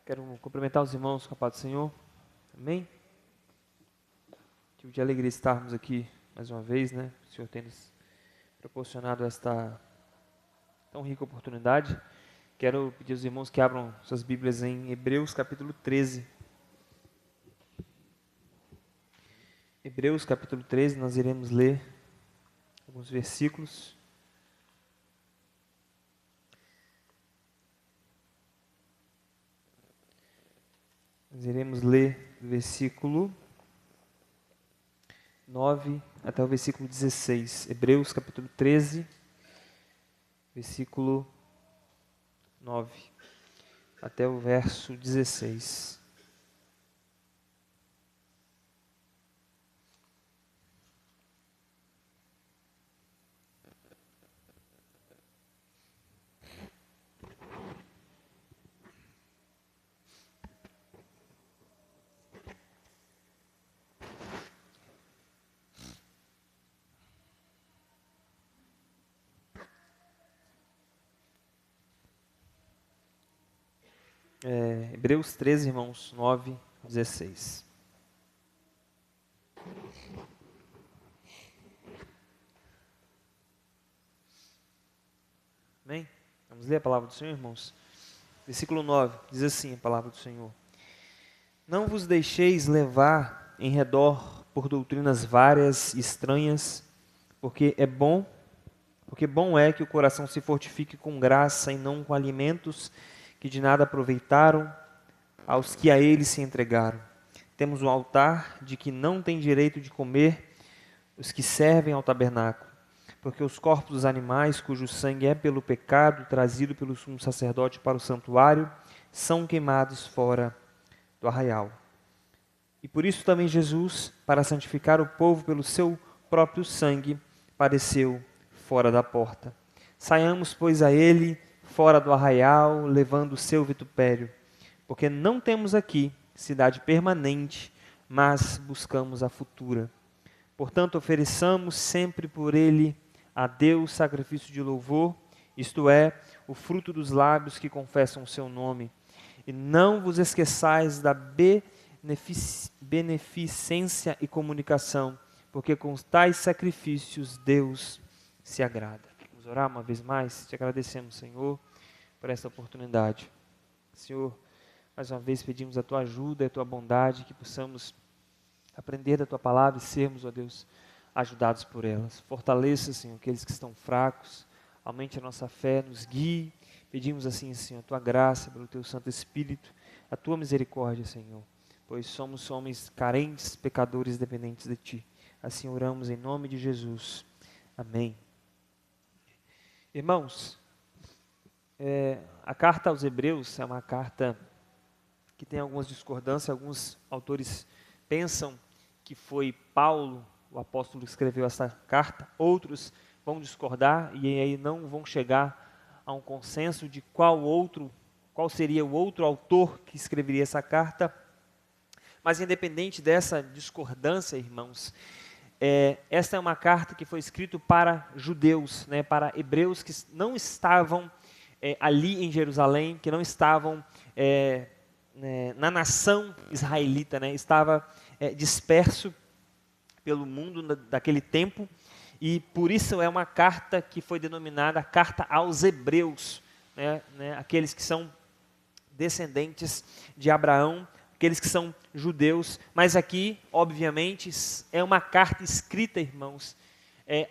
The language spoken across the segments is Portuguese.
Quero cumprimentar os irmãos com a paz do Senhor. Amém? Tive de alegria estarmos aqui mais uma vez, né? O Senhor tem nos proporcionado esta tão rica oportunidade. Quero pedir aos irmãos que abram suas Bíblias em Hebreus capítulo 13. Hebreus capítulo 13, nós iremos ler alguns versículos. Nós iremos ler do versículo 9 até o versículo 16. Hebreus capítulo 13, versículo 9 até o verso 16. Hebreus 13, irmãos, 9, 16. Amém? Vamos ler a palavra do Senhor, irmãos? Versículo 9, diz assim a palavra do Senhor: Não vos deixeis levar em redor por doutrinas várias e estranhas, porque bom é que o coração se fortifique com graça e não com alimentos que de nada aproveitaram aos que a ele se entregaram. Temos o altar de que não tem direito de comer os que servem ao tabernáculo, porque os corpos dos animais, cujo sangue é pelo pecado trazido pelo sumo sacerdote para o santuário, são queimados fora do arraial. E por isso também Jesus, para santificar o povo pelo seu próprio sangue, padeceu fora da porta. Saiamos, pois, a ele fora do arraial, levando o seu vitupério, porque não temos aqui cidade permanente, mas buscamos a futura. Portanto, ofereçamos sempre por ele a Deus sacrifício de louvor, isto é, o fruto dos lábios que confessam o seu nome. E não vos esqueçais da beneficência e comunicação, porque com tais sacrifícios Deus se agrada. Vamos orar uma vez mais? Te agradecemos, Senhor, por esta oportunidade. Senhor, mais uma vez pedimos a Tua ajuda e a Tua bondade, que possamos aprender da Tua palavra e sermos, ó Deus, ajudados por elas. Fortaleça, Senhor, aqueles que estão fracos, aumente a nossa fé, nos guie. Pedimos assim, Senhor, a Tua graça, pelo Teu Santo Espírito, a Tua misericórdia, Senhor, pois somos homens carentes, pecadores, dependentes de Ti. Assim oramos em nome de Jesus. Amém. Irmãos, a carta aos Hebreus é uma carta que tem algumas discordâncias. Alguns autores pensam que foi Paulo, o apóstolo, que escreveu essa carta. Outros vão discordar e aí não vão chegar a um consenso de qual seria o outro autor que escreveria essa carta. Mas independente dessa discordância, irmãos, esta é uma carta que foi escrita para judeus, né, para hebreus que não estavam ali em Jerusalém, que não estavam na nação israelita, né, estava disperso pelo mundo daquele tempo, e por isso é uma carta que foi denominada Carta aos Hebreus, né, aqueles que são descendentes de Abraão, aqueles que são judeus. Mas aqui, obviamente, é uma carta escrita, irmãos,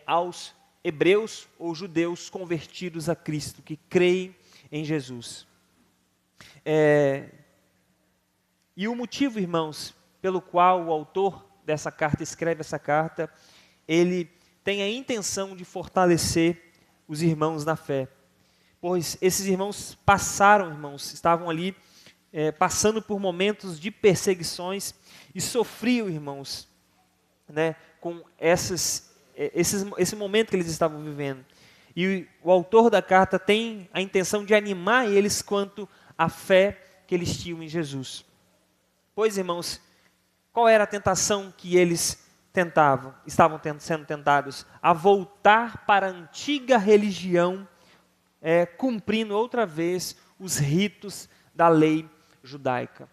aos hebreus ou judeus convertidos a Cristo, que creem em Jesus. E o motivo, irmãos, pelo qual o autor dessa carta escreve essa carta, ele tem a intenção de fortalecer os irmãos na fé. Pois esses irmãos estavam ali passando por momentos de perseguições e sofriam, irmãos, né, com esse momento que eles estavam vivendo. E o autor da carta tem a intenção de animar eles quanto à fé que eles tinham em Jesus. Pois, irmãos, qual era a tentação que eles estavam sendo tentados? A voltar para a antiga religião, cumprindo outra vez os ritos da lei judaica.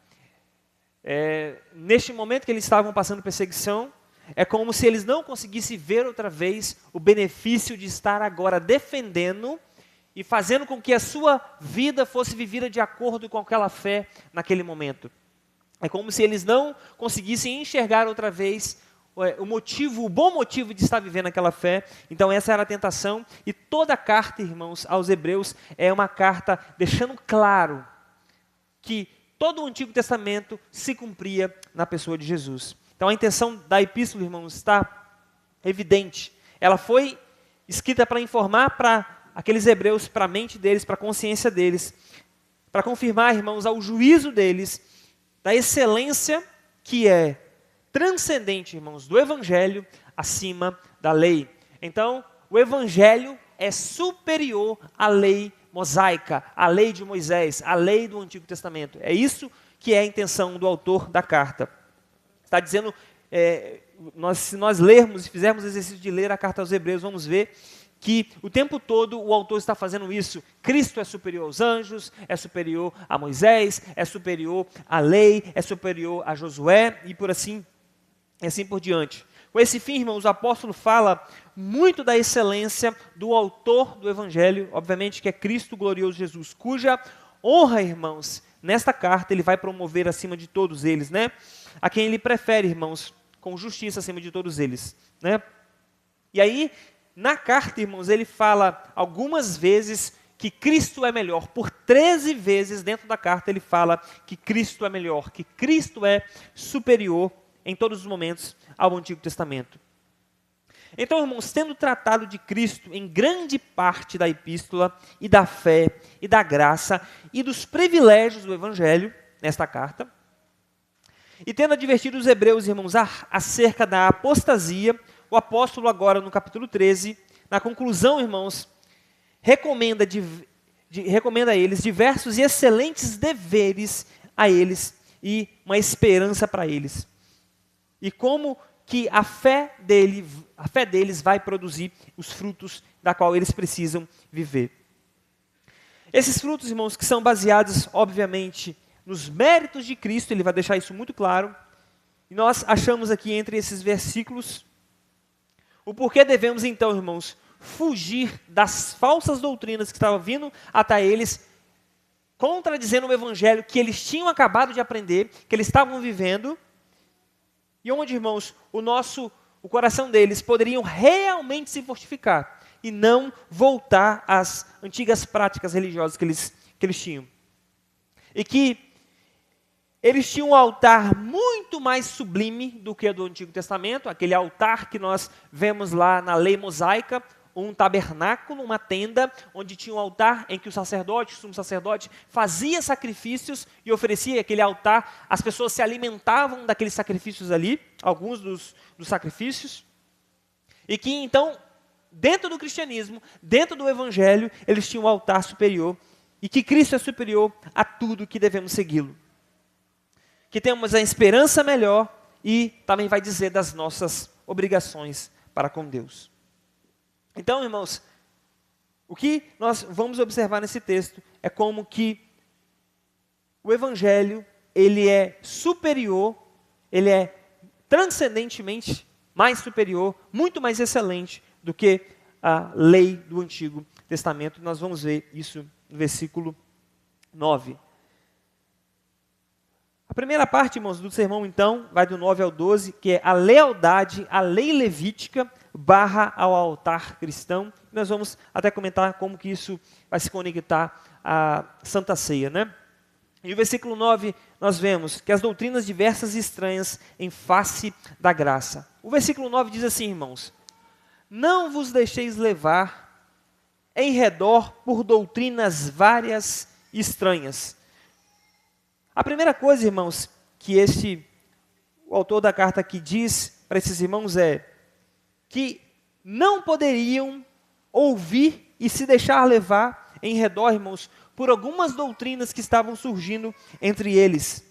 Neste momento que eles estavam passando perseguição, é como se eles não conseguissem ver outra vez o benefício de estar agora defendendo e fazendo com que a sua vida fosse vivida de acordo com aquela fé naquele momento. É como se eles não conseguissem enxergar outra vez o bom motivo de estar vivendo aquela fé. Então essa era a tentação, e toda a carta, irmãos, aos Hebreus é uma carta deixando claro que todo o Antigo Testamento se cumpria na pessoa de Jesus. Então a intenção da epístola, irmãos, está evidente. Ela foi escrita para informar para aqueles hebreus, para a mente deles, para a consciência deles, para confirmar, irmãos, ao juízo deles, da excelência que é transcendente, irmãos, do Evangelho acima da lei. Então, o Evangelho é superior à lei mosaica, à lei de Moisés, à lei do Antigo Testamento. É isso que é a intenção do autor da carta. Está dizendo, se nós lermos e fizermos o exercício de ler a carta aos Hebreus, vamos ver que o tempo todo o autor está fazendo isso. Cristo é superior aos anjos, é superior a Moisés, é superior à lei, é superior a Josué e assim por diante. Com esse fim, irmãos, o apóstolo fala muito da excelência do autor do Evangelho, obviamente que é Cristo glorioso Jesus, cuja honra, irmãos, nesta carta ele vai promover acima de todos eles, né? A quem ele prefere, irmãos, com justiça acima de todos eles, né? E aí, na carta, irmãos, ele fala algumas vezes que Cristo é melhor. Por 13 vezes dentro da carta ele fala que Cristo é melhor, que Cristo é superior em todos os momentos ao Antigo Testamento. Então, irmãos, tendo tratado de Cristo em grande parte da epístola, e da fé, e da graça, e dos privilégios do Evangelho, nesta carta, e tendo advertido os hebreus, irmãos, acerca da apostasia, o apóstolo agora no capítulo 13, na conclusão, irmãos, recomenda a eles diversos e excelentes deveres a eles e uma esperança para eles. E como que a fé deles vai produzir os frutos da qual eles precisam viver. Esses frutos, irmãos, que são baseados, obviamente, nos méritos de Cristo, ele vai deixar isso muito claro. E nós achamos aqui entre esses versículos o porquê devemos, então, irmãos, fugir das falsas doutrinas que estavam vindo até eles, contradizendo o Evangelho que eles tinham acabado de aprender, que eles estavam vivendo, e onde, irmãos, o coração deles poderiam realmente se fortificar e não voltar às antigas práticas religiosas que eles tinham. E que eles tinham um altar muito mais sublime do que o do Antigo Testamento, aquele altar que nós vemos lá na lei mosaica, um tabernáculo, uma tenda, onde tinha um altar em que o sumo sacerdote, fazia sacrifícios e oferecia aquele altar. As pessoas se alimentavam daqueles sacrifícios ali, alguns dos sacrifícios. E que então, dentro do cristianismo, dentro do Evangelho, eles tinham um altar superior. E que Cristo é superior a tudo que devemos segui-lo. Que temos a esperança melhor e também vai dizer das nossas obrigações para com Deus. Então, irmãos, o que nós vamos observar nesse texto é como que o Evangelho, ele é superior, ele é transcendentemente mais superior, muito mais excelente do que a lei do Antigo Testamento. Nós vamos ver isso no versículo 9. A primeira parte, irmãos, do sermão, então, vai do 9 ao 12, que é a lealdade à lei levítica / ao altar cristão. Nós vamos até comentar como que isso vai se conectar à Santa Ceia, né? E o versículo 9, nós vemos que as doutrinas diversas e estranhas em face da graça. O versículo 9 diz assim, irmãos: não vos deixeis levar em redor por doutrinas várias e estranhas. A primeira coisa, irmãos, que o autor da carta aqui diz para esses irmãos é que não poderiam ouvir e se deixar levar em redor, irmãos, por algumas doutrinas que estavam surgindo entre eles.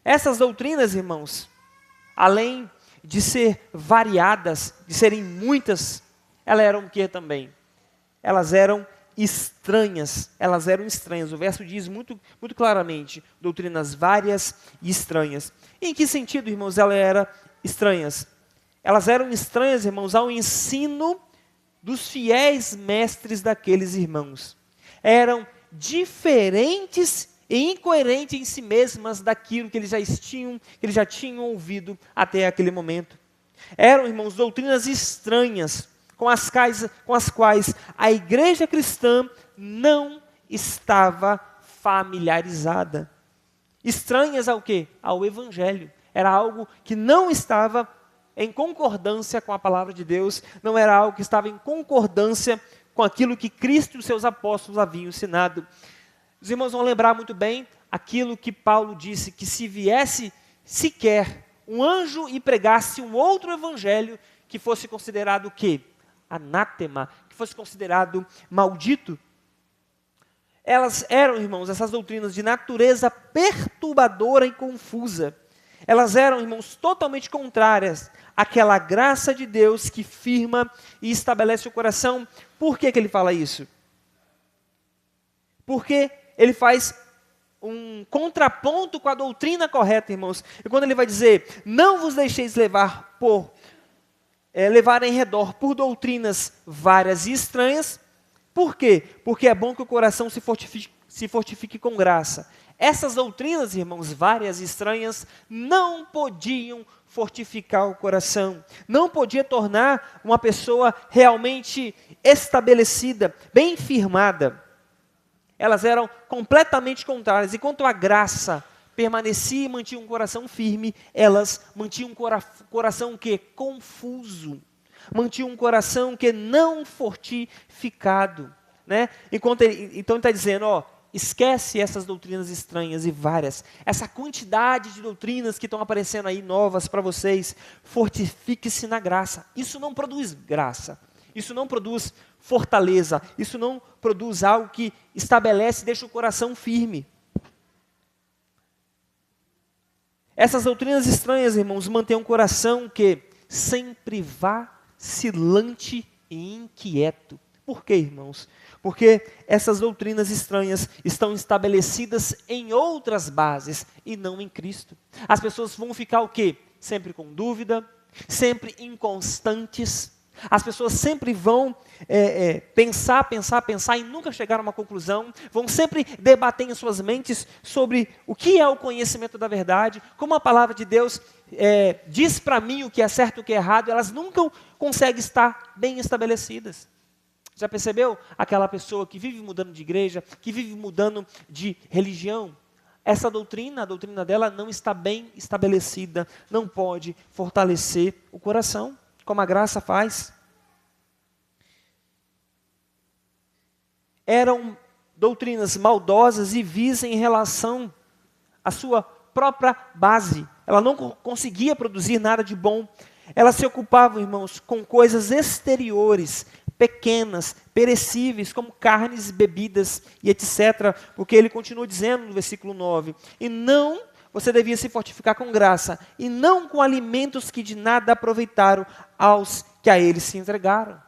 Essas doutrinas, irmãos, além de ser variadas, de serem muitas, elas eram o que também? Elas eram estranhas. Elas eram estranhas. O verso diz muito, muito claramente, doutrinas várias e estranhas. Em que sentido, irmãos, elas eram estranhas? Elas eram estranhas, irmãos, ao ensino dos fiéis mestres daqueles irmãos. Eram diferentes e incoerentes em si mesmas daquilo que eles já tinham ouvido até aquele momento. Eram, irmãos, doutrinas estranhas, com as quais a igreja cristã não estava familiarizada. Estranhas ao quê? Ao evangelho. Era algo que não estava em concordância com a palavra de Deus, não era algo que estava em concordância com aquilo que Cristo e os seus apóstolos haviam ensinado. Os irmãos vão lembrar muito bem aquilo que Paulo disse, que se viesse sequer um anjo e pregasse um outro evangelho que fosse considerado o quê? Anátema, que fosse considerado maldito. Elas eram, irmãos, essas doutrinas de natureza perturbadora e confusa. Elas eram, irmãos, totalmente contrárias àquela graça de Deus que firma e estabelece o coração. Por que ele fala isso? Porque ele faz um contraponto com a doutrina correta, irmãos. E quando ele vai dizer, não vos deixeis levar em redor por doutrinas várias e estranhas. Por quê? Porque é bom que o coração se fortifique com graça. Essas doutrinas, irmãos, várias e estranhas, não podiam fortificar o coração. Não podia tornar uma pessoa realmente estabelecida, bem firmada. Elas eram completamente contrárias. Enquanto a graça permanecia e mantinha um coração firme, elas mantinham um coração que confuso, mantinham um coração que não fortificado, né? Então ele está dizendo, esquece essas doutrinas estranhas e várias, essa quantidade de doutrinas que estão aparecendo aí novas para vocês, fortifique-se na graça. Isso não produz graça, isso não produz fortaleza, isso não produz algo que estabelece e deixa o coração firme. Essas doutrinas estranhas, irmãos, mantêm um coração que sempre vacilante e inquieto. Por quê, irmãos? Porque essas doutrinas estranhas estão estabelecidas em outras bases e não em Cristo. As pessoas vão ficar o quê? Sempre com dúvida, sempre inconstantes. As pessoas sempre vão pensar e nunca chegar a uma conclusão. Vão sempre debater em suas mentes sobre o que é o conhecimento da verdade, como a palavra de Deus diz para mim o que é certo e o que é errado. Elas nunca conseguem estar bem estabelecidas. Já percebeu aquela pessoa que vive mudando de igreja, que vive mudando de religião? Essa doutrina, a doutrina dela não está bem estabelecida, não pode fortalecer o coração, como a graça faz. Eram doutrinas maldosas e vis em relação à sua própria base. Ela não conseguia produzir nada de bom. Ela se ocupava, irmãos, com coisas exteriores, pequenas, perecíveis, como carnes, bebidas e etc. Porque ele continua dizendo no versículo 9, você devia se fortificar com graça, e não com alimentos que de nada aproveitaram aos que a eles se entregaram.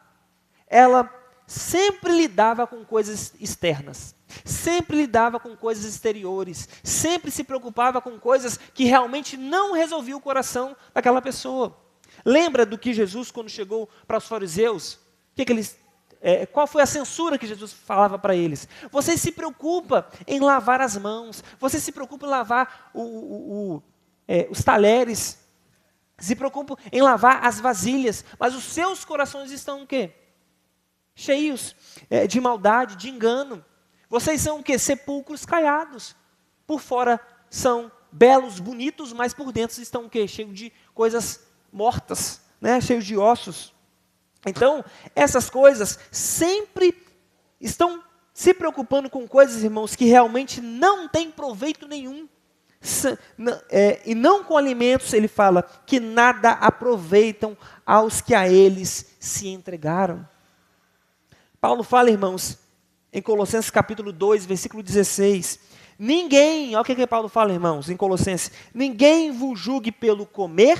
Ela sempre lidava com coisas externas, sempre lidava com coisas exteriores, sempre se preocupava com coisas que realmente não resolviam o coração daquela pessoa. Lembra do que Jesus, quando chegou para os fariseus, qual foi a censura que Jesus falava para eles? Você se preocupa em lavar as mãos, você se preocupa em lavar os talheres, se preocupa em lavar as vasilhas, mas os seus corações estão o quê? Cheios de maldade, de engano. Vocês são o quê? Sepulcros caiados. Por fora são belos, bonitos, mas por dentro estão o quê? Cheios de coisas mortas, né? Cheios de ossos. Então, essas coisas sempre estão se preocupando com coisas, irmãos, que realmente não têm proveito nenhum. E não com alimentos, ele fala, que nada aproveitam aos que a eles se entregaram. Paulo fala, irmãos, em Colossenses capítulo 2, versículo 16, olha o que Paulo fala, irmãos, em Colossenses, ninguém vos julgue pelo comer,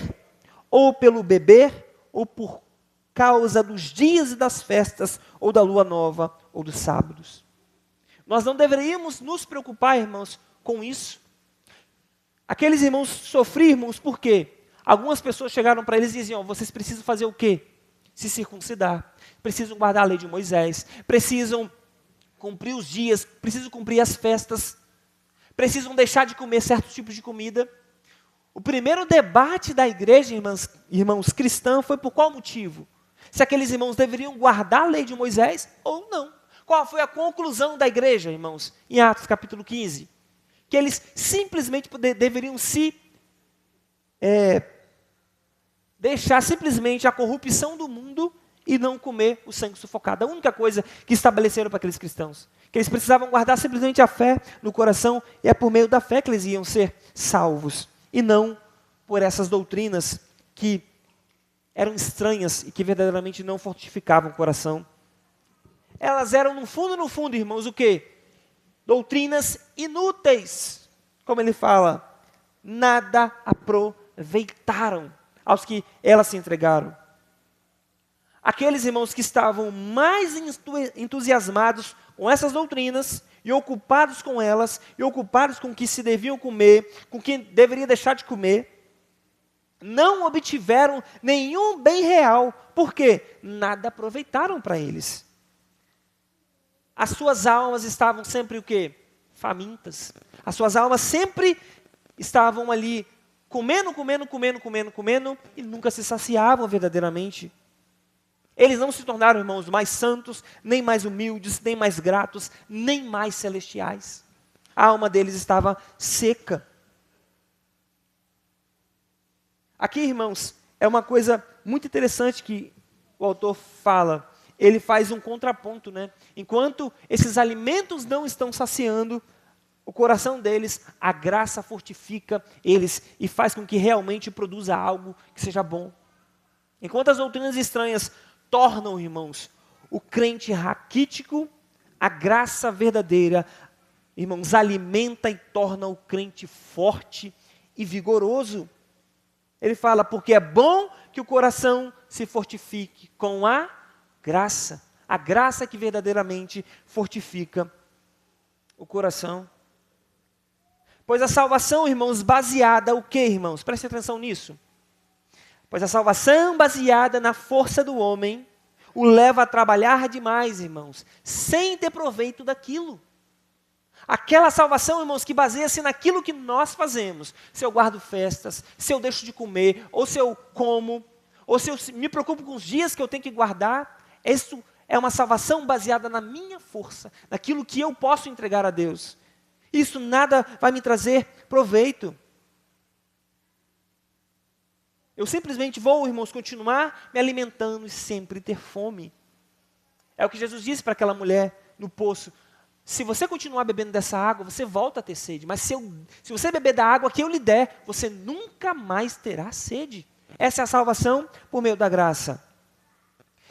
ou pelo beber, ou por causa dos dias e das festas, ou da lua nova, ou dos sábados. Nós não deveríamos nos preocupar, irmãos, com isso. Aqueles irmãos sofriam, irmãos, por quê? Algumas pessoas chegaram para eles e diziam: vocês precisam fazer o quê? Se circuncidar, precisam guardar a lei de Moisés, precisam cumprir os dias, precisam cumprir as festas, precisam deixar de comer certos tipos de comida. O primeiro debate da igreja, irmãos cristãos, foi por qual motivo? Se aqueles irmãos deveriam guardar a lei de Moisés ou não. Qual foi a conclusão da igreja, irmãos? Em Atos capítulo 15. Que eles simplesmente deveriam deixar simplesmente a corrupção do mundo e não comer o sangue sufocado. A única coisa que estabeleceram para aqueles cristãos. Que eles precisavam guardar simplesmente a fé no coração, e é por meio da fé que eles iam ser salvos. E não por essas doutrinas que eram estranhas e que verdadeiramente não fortificavam o coração. Elas eram, no fundo, irmãos, o quê? Doutrinas inúteis. Como ele fala, nada aproveitaram aos que elas se entregaram. Aqueles irmãos que estavam mais entusiasmados com essas doutrinas e ocupados com elas, e ocupados com o que se deviam comer, com o que deveria deixar de comer, não obtiveram nenhum bem real. Por quê? Nada aproveitaram para eles. As suas almas estavam sempre o quê? Famintas. As suas almas sempre estavam ali comendo, e nunca se saciavam verdadeiramente. Eles não se tornaram, irmãos, mais santos, nem mais humildes, nem mais gratos, nem mais celestiais. A alma deles estava seca. Aqui, irmãos, é uma coisa muito interessante que o autor fala. Ele faz um contraponto, né? Enquanto esses alimentos não estão saciando o coração deles, a graça fortifica eles e faz com que realmente produza algo que seja bom. Enquanto as doutrinas estranhas tornam, irmãos, o crente raquítico, a graça verdadeira, irmãos, alimenta e torna o crente forte e vigoroso. Ele fala, porque é bom que o coração se fortifique com a graça que verdadeiramente fortifica o coração. Pois a salvação, irmãos, baseada o quê, irmãos? Preste atenção nisso. Pois a salvação baseada na força do homem o leva a trabalhar demais, irmãos, sem ter proveito daquilo. Aquela salvação, irmãos, que baseia-se naquilo que nós fazemos. Se eu guardo festas, se eu deixo de comer, ou se eu como, ou se eu me preocupo com os dias que eu tenho que guardar, isso é uma salvação baseada na minha força, naquilo que eu posso entregar a Deus. Isso nada vai me trazer proveito. Eu simplesmente vou, irmãos, continuar me alimentando e sempre ter fome. É o que Jesus disse para aquela mulher no poço. Se você continuar bebendo dessa água, você volta a ter sede. Mas se você beber da água que eu lhe der, você nunca mais terá sede. Essa é a salvação por meio da graça.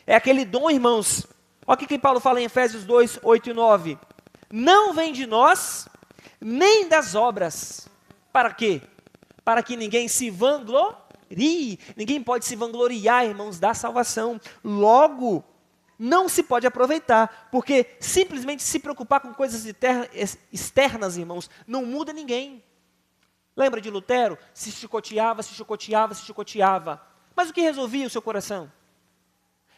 É aquele dom, irmãos. Olha o que Paulo fala em Efésios 2, 8 e 9. Não vem de nós, nem das obras. Para quê? Para que ninguém se vanglorie. Ninguém pode se vangloriar, irmãos, da salvação. Logo, não se pode aproveitar, porque simplesmente se preocupar com coisas externas, irmãos, não muda ninguém. Lembra de Lutero? Se chicoteava. Mas o que resolvia o seu coração?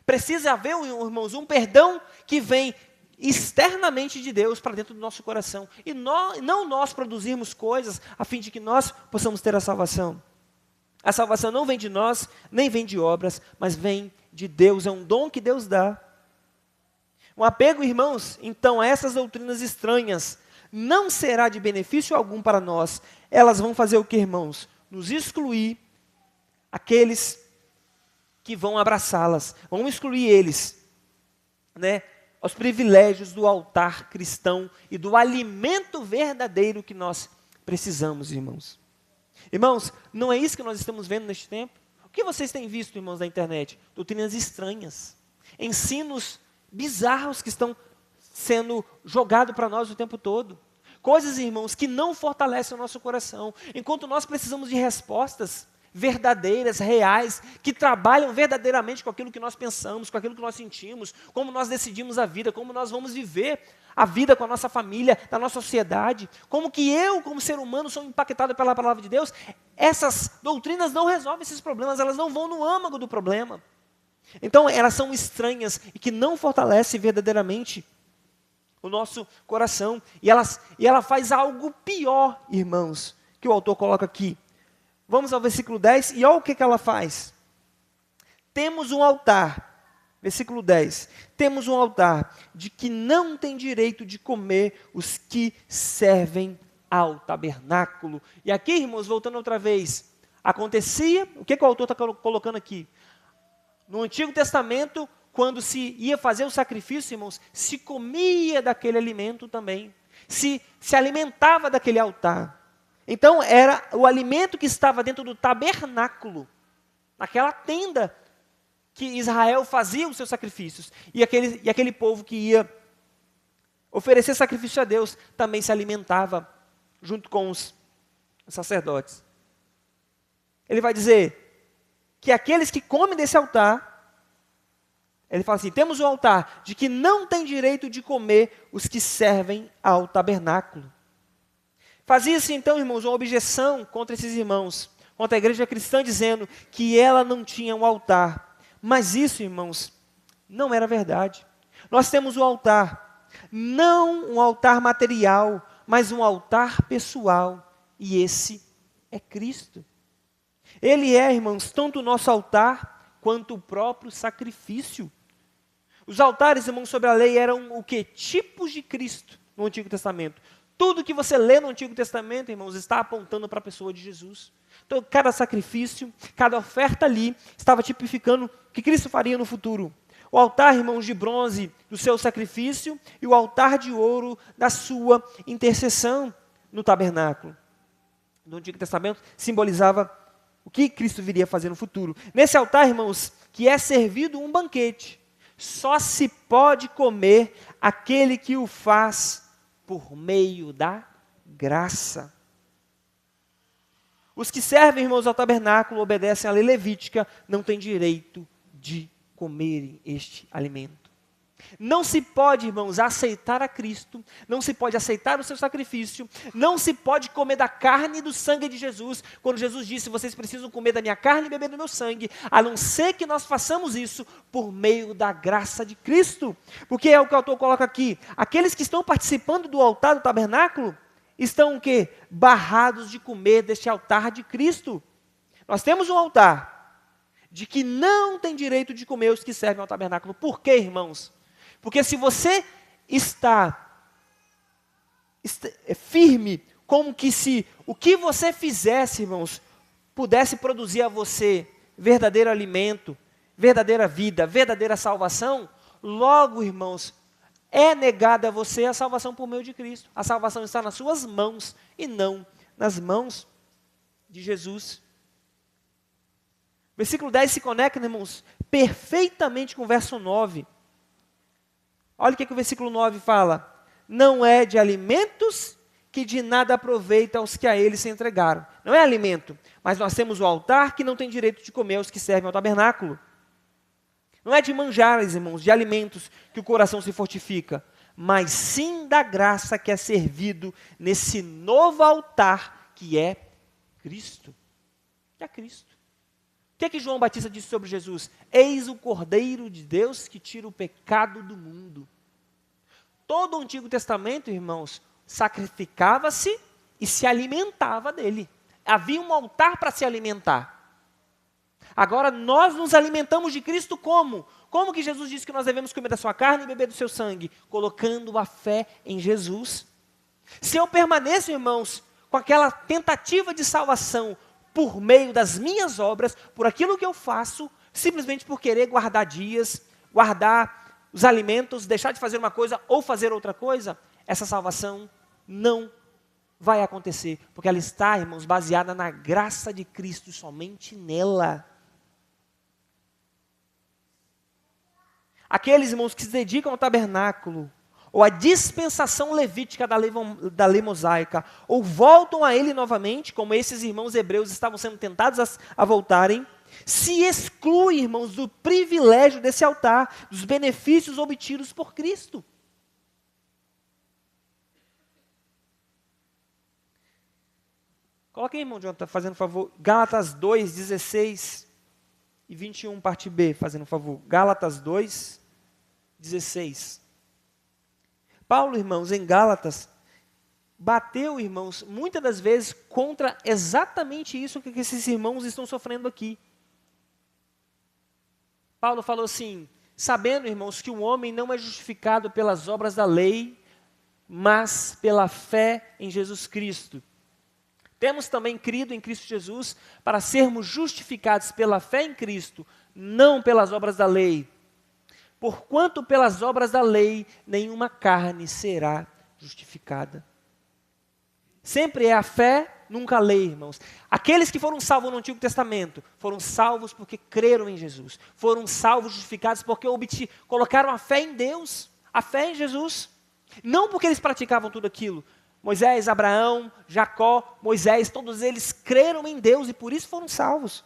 Precisa haver, irmãos, um perdão que vem externamente de Deus para dentro do nosso coração. E não nós produzirmos coisas a fim de que nós possamos ter a salvação. A salvação não vem de nós, nem vem de obras, mas vem de Deus. É um dom que Deus dá. Um apego, irmãos, então, a essas doutrinas estranhas não será de benefício algum para nós. Elas vão fazer o que, irmãos? Nos excluir aqueles que vão abraçá-las. Vão excluir eles, né, os privilégios do altar cristão e do alimento verdadeiro que nós precisamos, irmãos. Irmãos, não é isso que nós estamos vendo neste tempo? O que vocês têm visto, irmãos, na internet? Doutrinas estranhas, ensinos bizarros que estão sendo jogados para nós o tempo todo. Coisas, irmãos, que não fortalecem o nosso coração. Enquanto nós precisamos de respostas verdadeiras, reais, que trabalham verdadeiramente com aquilo que nós pensamos, com aquilo que nós sentimos, como nós decidimos a vida, como nós vamos viver a vida com a nossa família, na nossa sociedade, como que eu, como ser humano, sou impactado pela palavra de Deus. Essas doutrinas não resolvem esses problemas, elas não vão no âmago do problema. Então, elas são estranhas e que não fortalecem verdadeiramente o nosso coração. E ela faz algo pior, irmãos, que o autor coloca aqui. Vamos ao versículo 10, e olha o que ela faz. Temos um altar. Versículo 10. Temos um altar de que não tem direito de comer os que servem ao tabernáculo. E aqui, irmãos, voltando outra vez, acontecia, o que o autor está colocando aqui? No Antigo Testamento, quando se ia fazer o sacrifício, irmãos, se comia daquele alimento também, se alimentava daquele altar. Então, era o alimento que estava dentro do tabernáculo, naquela tenda que Israel fazia os seus sacrifícios, e aquele povo que ia oferecer sacrifício a Deus, também se alimentava junto com os sacerdotes. Ele vai dizer que aqueles que comem desse altar, ele fala assim, temos um altar de que não tem direito de comer os que servem ao tabernáculo. Fazia-se então, irmãos, uma objeção contra esses irmãos, contra a igreja cristã, dizendo que ela não tinha um altar. Mas isso, irmãos, não era verdade. Nós temos um altar, não um altar material, mas um altar pessoal, e esse é Cristo. Ele é, irmãos, tanto o nosso altar, quanto o próprio sacrifício. Os altares, irmãos, sobre a lei eram o quê? Tipos de Cristo no Antigo Testamento. Tudo que você lê no Antigo Testamento, irmãos, está apontando para a pessoa de Jesus. Então, cada sacrifício, cada oferta ali, estava tipificando o que Cristo faria no futuro. O altar, irmãos, de bronze do seu sacrifício e o altar de ouro da sua intercessão no tabernáculo. No Antigo Testamento, simbolizava o que Cristo viria fazer no futuro. Nesse altar, irmãos, que é servido um banquete, só se pode comer aquele que o faz por meio da graça. Os que servem, irmãos, ao tabernáculo, obedecem à lei levítica, não têm direito de comerem este alimento. Não se pode, irmãos, aceitar a Cristo, não se pode aceitar o seu sacrifício, não se pode comer da carne e do sangue de Jesus, quando Jesus disse, vocês precisam comer da minha carne e beber do meu sangue, a não ser que nós façamos isso por meio da graça de Cristo. Porque é o que o autor coloca aqui, aqueles que estão participando do altar do tabernáculo, estão o quê? Barrados de comer deste altar de Cristo. Nós temos um altar de que não tem direito de comer os que servem ao tabernáculo. Por quê, irmãos? Porque se você está firme, como que se o que você fizesse, irmãos, pudesse produzir a você verdadeiro alimento, verdadeira vida, verdadeira salvação, logo, irmãos, é negada a você a salvação por meio de Cristo. A salvação está nas suas mãos e não nas mãos de Jesus. Versículo 10 se conecta, irmãos, perfeitamente com o verso 9. Olha o que o versículo 9 fala. Não é de alimentos que de nada aproveita aos que a ele se entregaram. Não é alimento, mas nós temos o altar que não tem direito de comer aos que servem ao tabernáculo. Não é de manjares, irmãos, de alimentos que o coração se fortifica, mas sim da graça que é servido nesse novo altar que é Cristo. Que é Cristo. O que é que João Batista disse sobre Jesus? Eis o Cordeiro de Deus que tira o pecado do mundo. Todo o Antigo Testamento, irmãos, sacrificava-se e se alimentava dele. Havia um altar para se alimentar. Agora nós nos alimentamos de Cristo como? Como que Jesus disse que nós devemos comer da sua carne e beber do seu sangue? Colocando a fé em Jesus. Se eu permaneço, irmãos, com aquela tentativa de salvação por meio das minhas obras, por aquilo que eu faço, simplesmente por querer guardar dias, guardar os alimentos, deixar de fazer uma coisa ou fazer outra coisa, essa salvação não vai acontecer, porque ela está, irmãos, baseada na graça de Cristo, somente nela. Aqueles, irmãos, que se dedicam ao tabernáculo, ou a dispensação levítica da lei mosaica, ou voltam a ele novamente, como esses irmãos hebreus estavam sendo tentados a voltarem, se exclui, irmãos, do privilégio desse altar, dos benefícios obtidos por Cristo. Coloca aí, irmão Jonathan, fazendo favor, Gálatas 2, 16 e 21, parte B, fazendo favor. Gálatas 2, 16. Paulo, irmãos, em Gálatas, bateu, irmãos, muitas das vezes contra exatamente isso que esses irmãos estão sofrendo aqui. Paulo falou assim, sabendo, irmãos, que o homem não é justificado pelas obras da lei, mas pela fé em Jesus Cristo. Temos também crido em Cristo Jesus para sermos justificados pela fé em Cristo, não pelas obras da lei. Porquanto pelas obras da lei, nenhuma carne será justificada. Sempre é a fé, nunca a lei, irmãos. Aqueles que foram salvos no Antigo Testamento, foram salvos porque creram em Jesus. Foram salvos, justificados porque colocaram a fé em Deus, a fé em Jesus. Não porque eles praticavam tudo aquilo. Moisés, Abraão, Jacó, Moisés, todos eles creram em Deus e por isso foram salvos.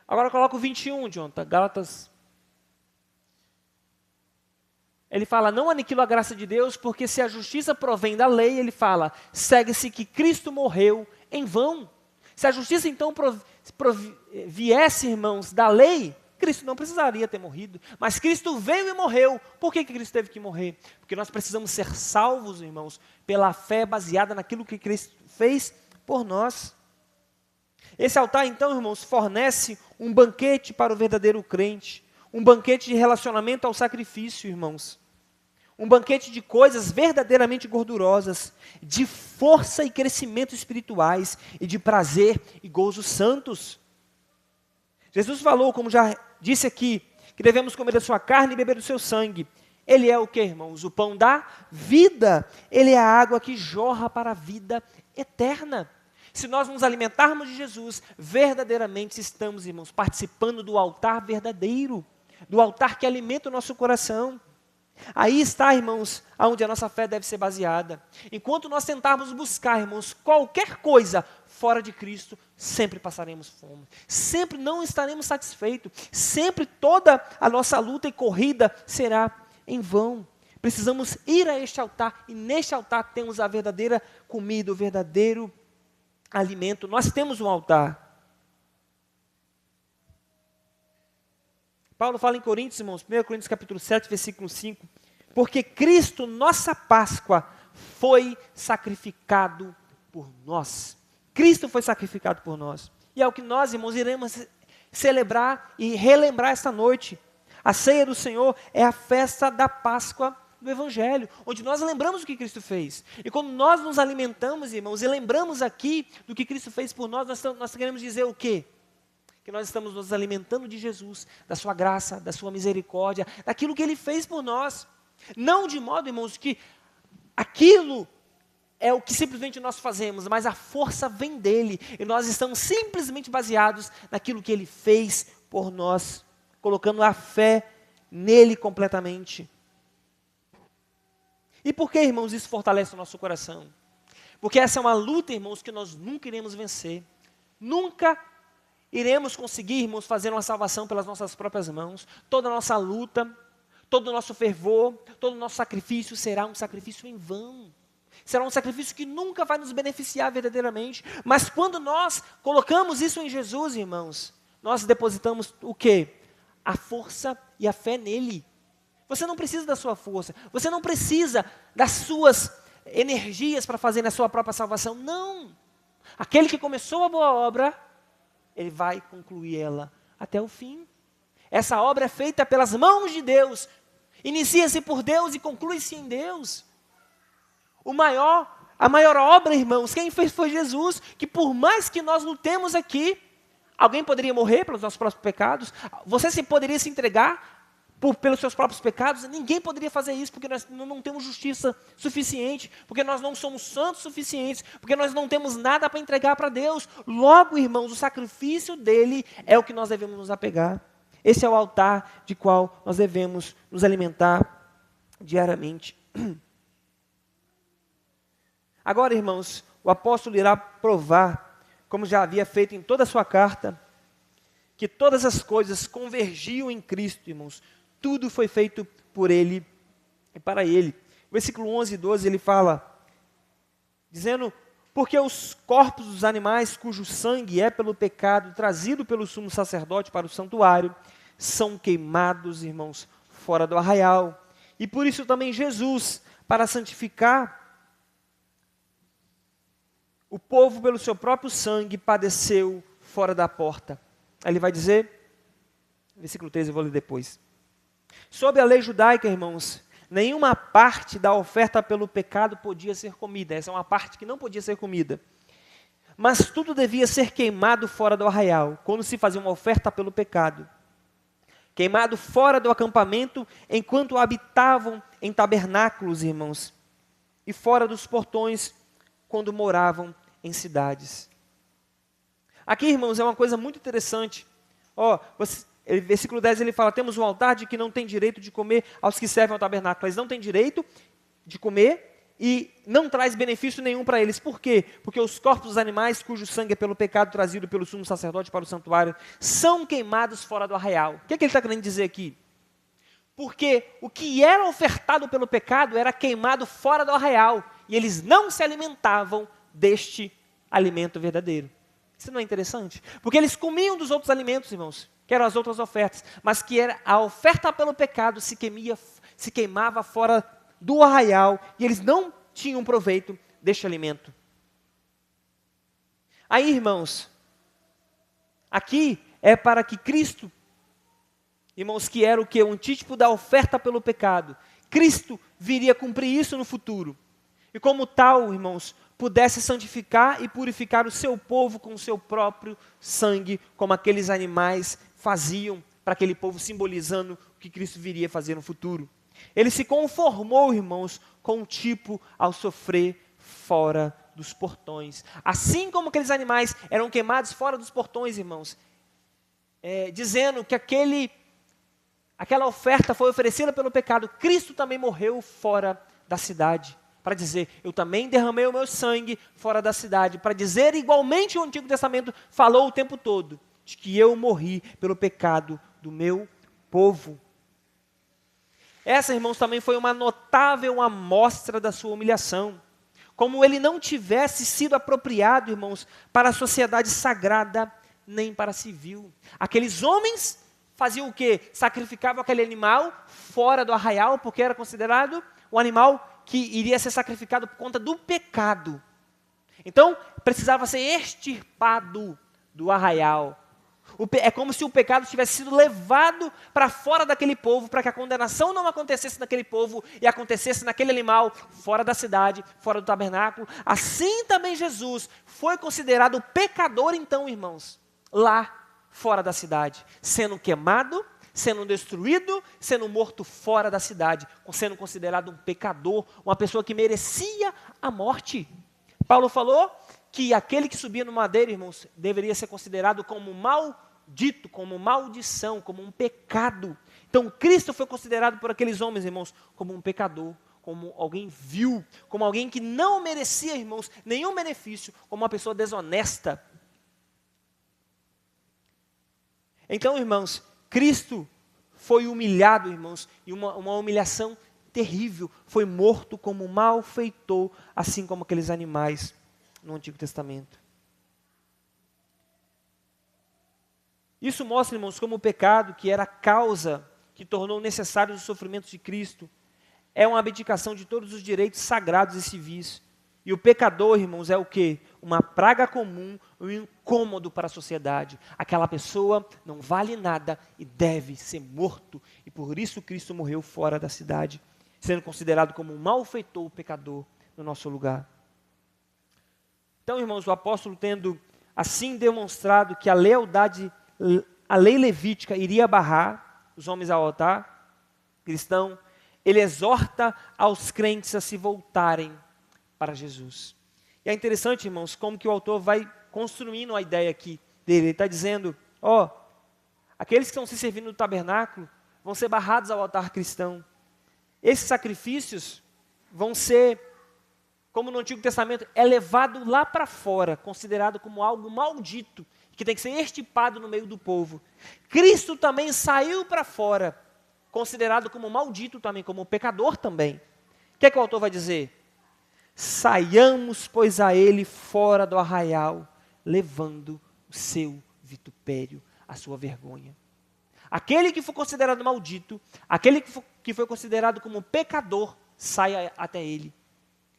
Agora coloca o 21, Jonathan, Gálatas. Ele fala, não aniquilo a graça de Deus, porque se a justiça provém da lei, ele fala, segue-se que Cristo morreu em vão. Se a justiça então viesse, irmãos, da lei, Cristo não precisaria ter morrido, mas Cristo veio e morreu. Por que Cristo teve que morrer? Porque nós precisamos ser salvos, irmãos, pela fé baseada naquilo que Cristo fez por nós. Esse altar, então, irmãos, fornece um banquete para o verdadeiro crente, um banquete de relacionamento ao sacrifício, irmãos, um banquete de coisas verdadeiramente gordurosas, de força e crescimento espirituais, e de prazer e gozo santos. Jesus falou, como já disse aqui, que devemos comer da sua carne e beber do seu sangue. Ele é o que, irmãos? O pão da vida. Ele é a água que jorra para a vida eterna. Se nós nos alimentarmos de Jesus, verdadeiramente estamos, irmãos, participando do altar verdadeiro, do altar que alimenta o nosso coração. Aí está, irmãos, onde a nossa fé deve ser baseada. Enquanto nós tentarmos buscar, irmãos, qualquer coisa fora de Cristo, sempre passaremos fome, sempre não estaremos satisfeitos, sempre toda a nossa luta e corrida será em vão. Precisamos ir a este altar, e neste altar temos a verdadeira comida, o verdadeiro alimento. Nós temos um altar. Paulo fala em Coríntios, irmãos, 1 Coríntios capítulo 7, versículo 5, porque Cristo, nossa Páscoa, foi sacrificado por nós. Cristo foi sacrificado por nós. E é o que nós, irmãos, iremos celebrar e relembrar esta noite. A ceia do Senhor é a festa da Páscoa do Evangelho, onde nós lembramos o que Cristo fez. E quando nós nos alimentamos, irmãos, e lembramos aqui do que Cristo fez por nós, nós queremos dizer o quê? Que nós estamos nos alimentando de Jesus, da sua graça, da sua misericórdia, daquilo que Ele fez por nós. Não de modo, irmãos, que aquilo é o que simplesmente nós fazemos, mas a força vem dEle, e nós estamos simplesmente baseados naquilo que Ele fez por nós, colocando a fé nele completamente. E por que, irmãos, isso fortalece o nosso coração? Porque essa é uma luta, irmãos, que nós nunca iremos vencer. Nunca iremos conseguir, irmãos, fazer uma salvação pelas nossas próprias mãos. Toda a nossa luta, todo o nosso fervor, todo o nosso sacrifício será um sacrifício em vão. Será um sacrifício que nunca vai nos beneficiar verdadeiramente. Mas quando nós colocamos isso em Jesus, irmãos, nós depositamos o quê? A força e a fé nele. Você não precisa da sua força, você não precisa das suas energias para fazer a sua própria salvação. Não! Aquele que começou a boa obra, ele vai concluir ela até o fim. Essa obra é feita pelas mãos de Deus. Inicia-se por Deus e conclui-se em Deus. A maior obra, irmãos, quem fez foi Jesus, que por mais que nós lutemos aqui, alguém poderia morrer pelos nossos próprios pecados, você poderia se entregar pelos seus próprios pecados, ninguém poderia fazer isso, porque nós não temos justiça suficiente, porque nós não somos santos suficientes, porque nós não temos nada para entregar para Deus. Logo, irmãos, o sacrifício dele é o que nós devemos nos apegar. Esse é o altar de qual nós devemos nos alimentar diariamente. Agora, irmãos, o apóstolo irá provar, como já havia feito em toda a sua carta, que todas as coisas convergiam em Cristo, irmãos. Tudo foi feito por Ele e para Ele. Versículo 11 e 12, ele fala, dizendo, porque os corpos dos animais cujo sangue é pelo pecado trazido pelo sumo sacerdote para o santuário, são queimados, irmãos, fora do arraial. E por isso também Jesus, para santificar o povo pelo seu próprio sangue, padeceu fora da porta. Aí ele vai dizer, versículo 13, eu vou ler depois. Sob a lei judaica, irmãos, nenhuma parte da oferta pelo pecado podia ser comida. Essa é uma parte que não podia ser comida. Mas tudo devia ser queimado fora do arraial, quando se fazia uma oferta pelo pecado. Queimado fora do acampamento, enquanto habitavam em tabernáculos, irmãos, e fora dos portões, quando moravam em cidades. Aqui, irmãos, é uma coisa muito interessante. Versículo 10 ele fala, temos um altar de que não tem direito de comer aos que servem ao tabernáculo. Eles não têm direito de comer e não traz benefício nenhum para eles. Por quê? Porque os corpos dos animais, cujo sangue é pelo pecado trazido pelo sumo sacerdote para o santuário, são queimados fora do arraial. O que é que ele está querendo dizer aqui? Porque o que era ofertado pelo pecado era queimado fora do arraial. E eles não se alimentavam deste alimento verdadeiro. Isso não é interessante? Porque eles comiam dos outros alimentos, irmãos, que eram as outras ofertas, mas que era a oferta pelo pecado se queimava fora do arraial, e eles não tinham proveito deste alimento. Aí, irmãos, aqui é para que Cristo, irmãos, que era o que? Um antítipo da oferta pelo pecado. Cristo viria cumprir isso no futuro. E como tal, irmãos, pudesse santificar e purificar o seu povo com o seu próprio sangue, como aqueles animais faziam para aquele povo, simbolizando o que Cristo viria fazer no futuro. Ele se conformou, irmãos, com o tipo ao sofrer fora dos portões. Assim como aqueles animais eram queimados fora dos portões, irmãos, dizendo que aquela oferta foi oferecida pelo pecado, Cristo também morreu fora da cidade. Para dizer, eu também derramei o meu sangue fora da cidade. Para dizer, igualmente o Antigo Testamento falou o tempo todo, de que eu morri pelo pecado do meu povo. Essa, irmãos, também foi uma notável amostra da sua humilhação. Como ele não tivesse sido apropriado, irmãos, para a sociedade sagrada, nem para a civil. Aqueles homens faziam o quê? Sacrificavam aquele animal fora do arraial, porque era considerado um animal que iria ser sacrificado por conta do pecado. Então, precisava ser extirpado do arraial. É como se o pecado tivesse sido levado para fora daquele povo, para que a condenação não acontecesse naquele povo e acontecesse naquele animal, fora da cidade, fora do tabernáculo. Assim também Jesus foi considerado pecador, então, irmãos, lá fora da cidade, sendo queimado, sendo destruído, sendo morto fora da cidade, sendo considerado um pecador, uma pessoa que merecia a morte. Paulo falou que aquele que subia no madeiro, irmãos, deveria ser considerado como maldito, como maldição, como um pecado. Então Cristo foi considerado por aqueles homens, irmãos, como um pecador, como alguém vil, como alguém que não merecia, irmãos, nenhum benefício, como uma pessoa desonesta. Então, irmãos, Cristo foi humilhado, irmãos, e uma humilhação terrível. Foi morto como malfeitor, assim como aqueles animais no Antigo Testamento. Isso mostra, irmãos, como o pecado, que era a causa que tornou necessários os sofrimentos de Cristo, é uma abdicação de todos os direitos sagrados e civis. E o pecador, irmãos, é o quê? Uma praga comum, um incômodo para a sociedade. Aquela pessoa não vale nada e deve ser morto. E por isso Cristo morreu fora da cidade, sendo considerado como um malfeitor pecador no nosso lugar. Então, irmãos, o apóstolo, tendo assim demonstrado que a lei levítica iria barrar os homens ao altar cristão, ele exorta aos crentes a se voltarem para Jesus. E é interessante, irmãos, como que o autor vai construindo a ideia aqui dele. Ele está dizendo, aqueles que estão se servindo no tabernáculo vão ser barrados ao altar cristão. esses sacrifícios vão ser, como no Antigo Testamento, é levado lá para fora, considerado como algo maldito, que tem que ser extirpado no meio do povo. Cristo também saiu para fora, considerado como maldito também, como pecador também. O que é que o autor vai dizer? Saiamos, pois, a ele fora do arraial, levando o seu vitupério, a sua vergonha. Aquele que foi considerado maldito, aquele que foi considerado como pecador, saia até ele.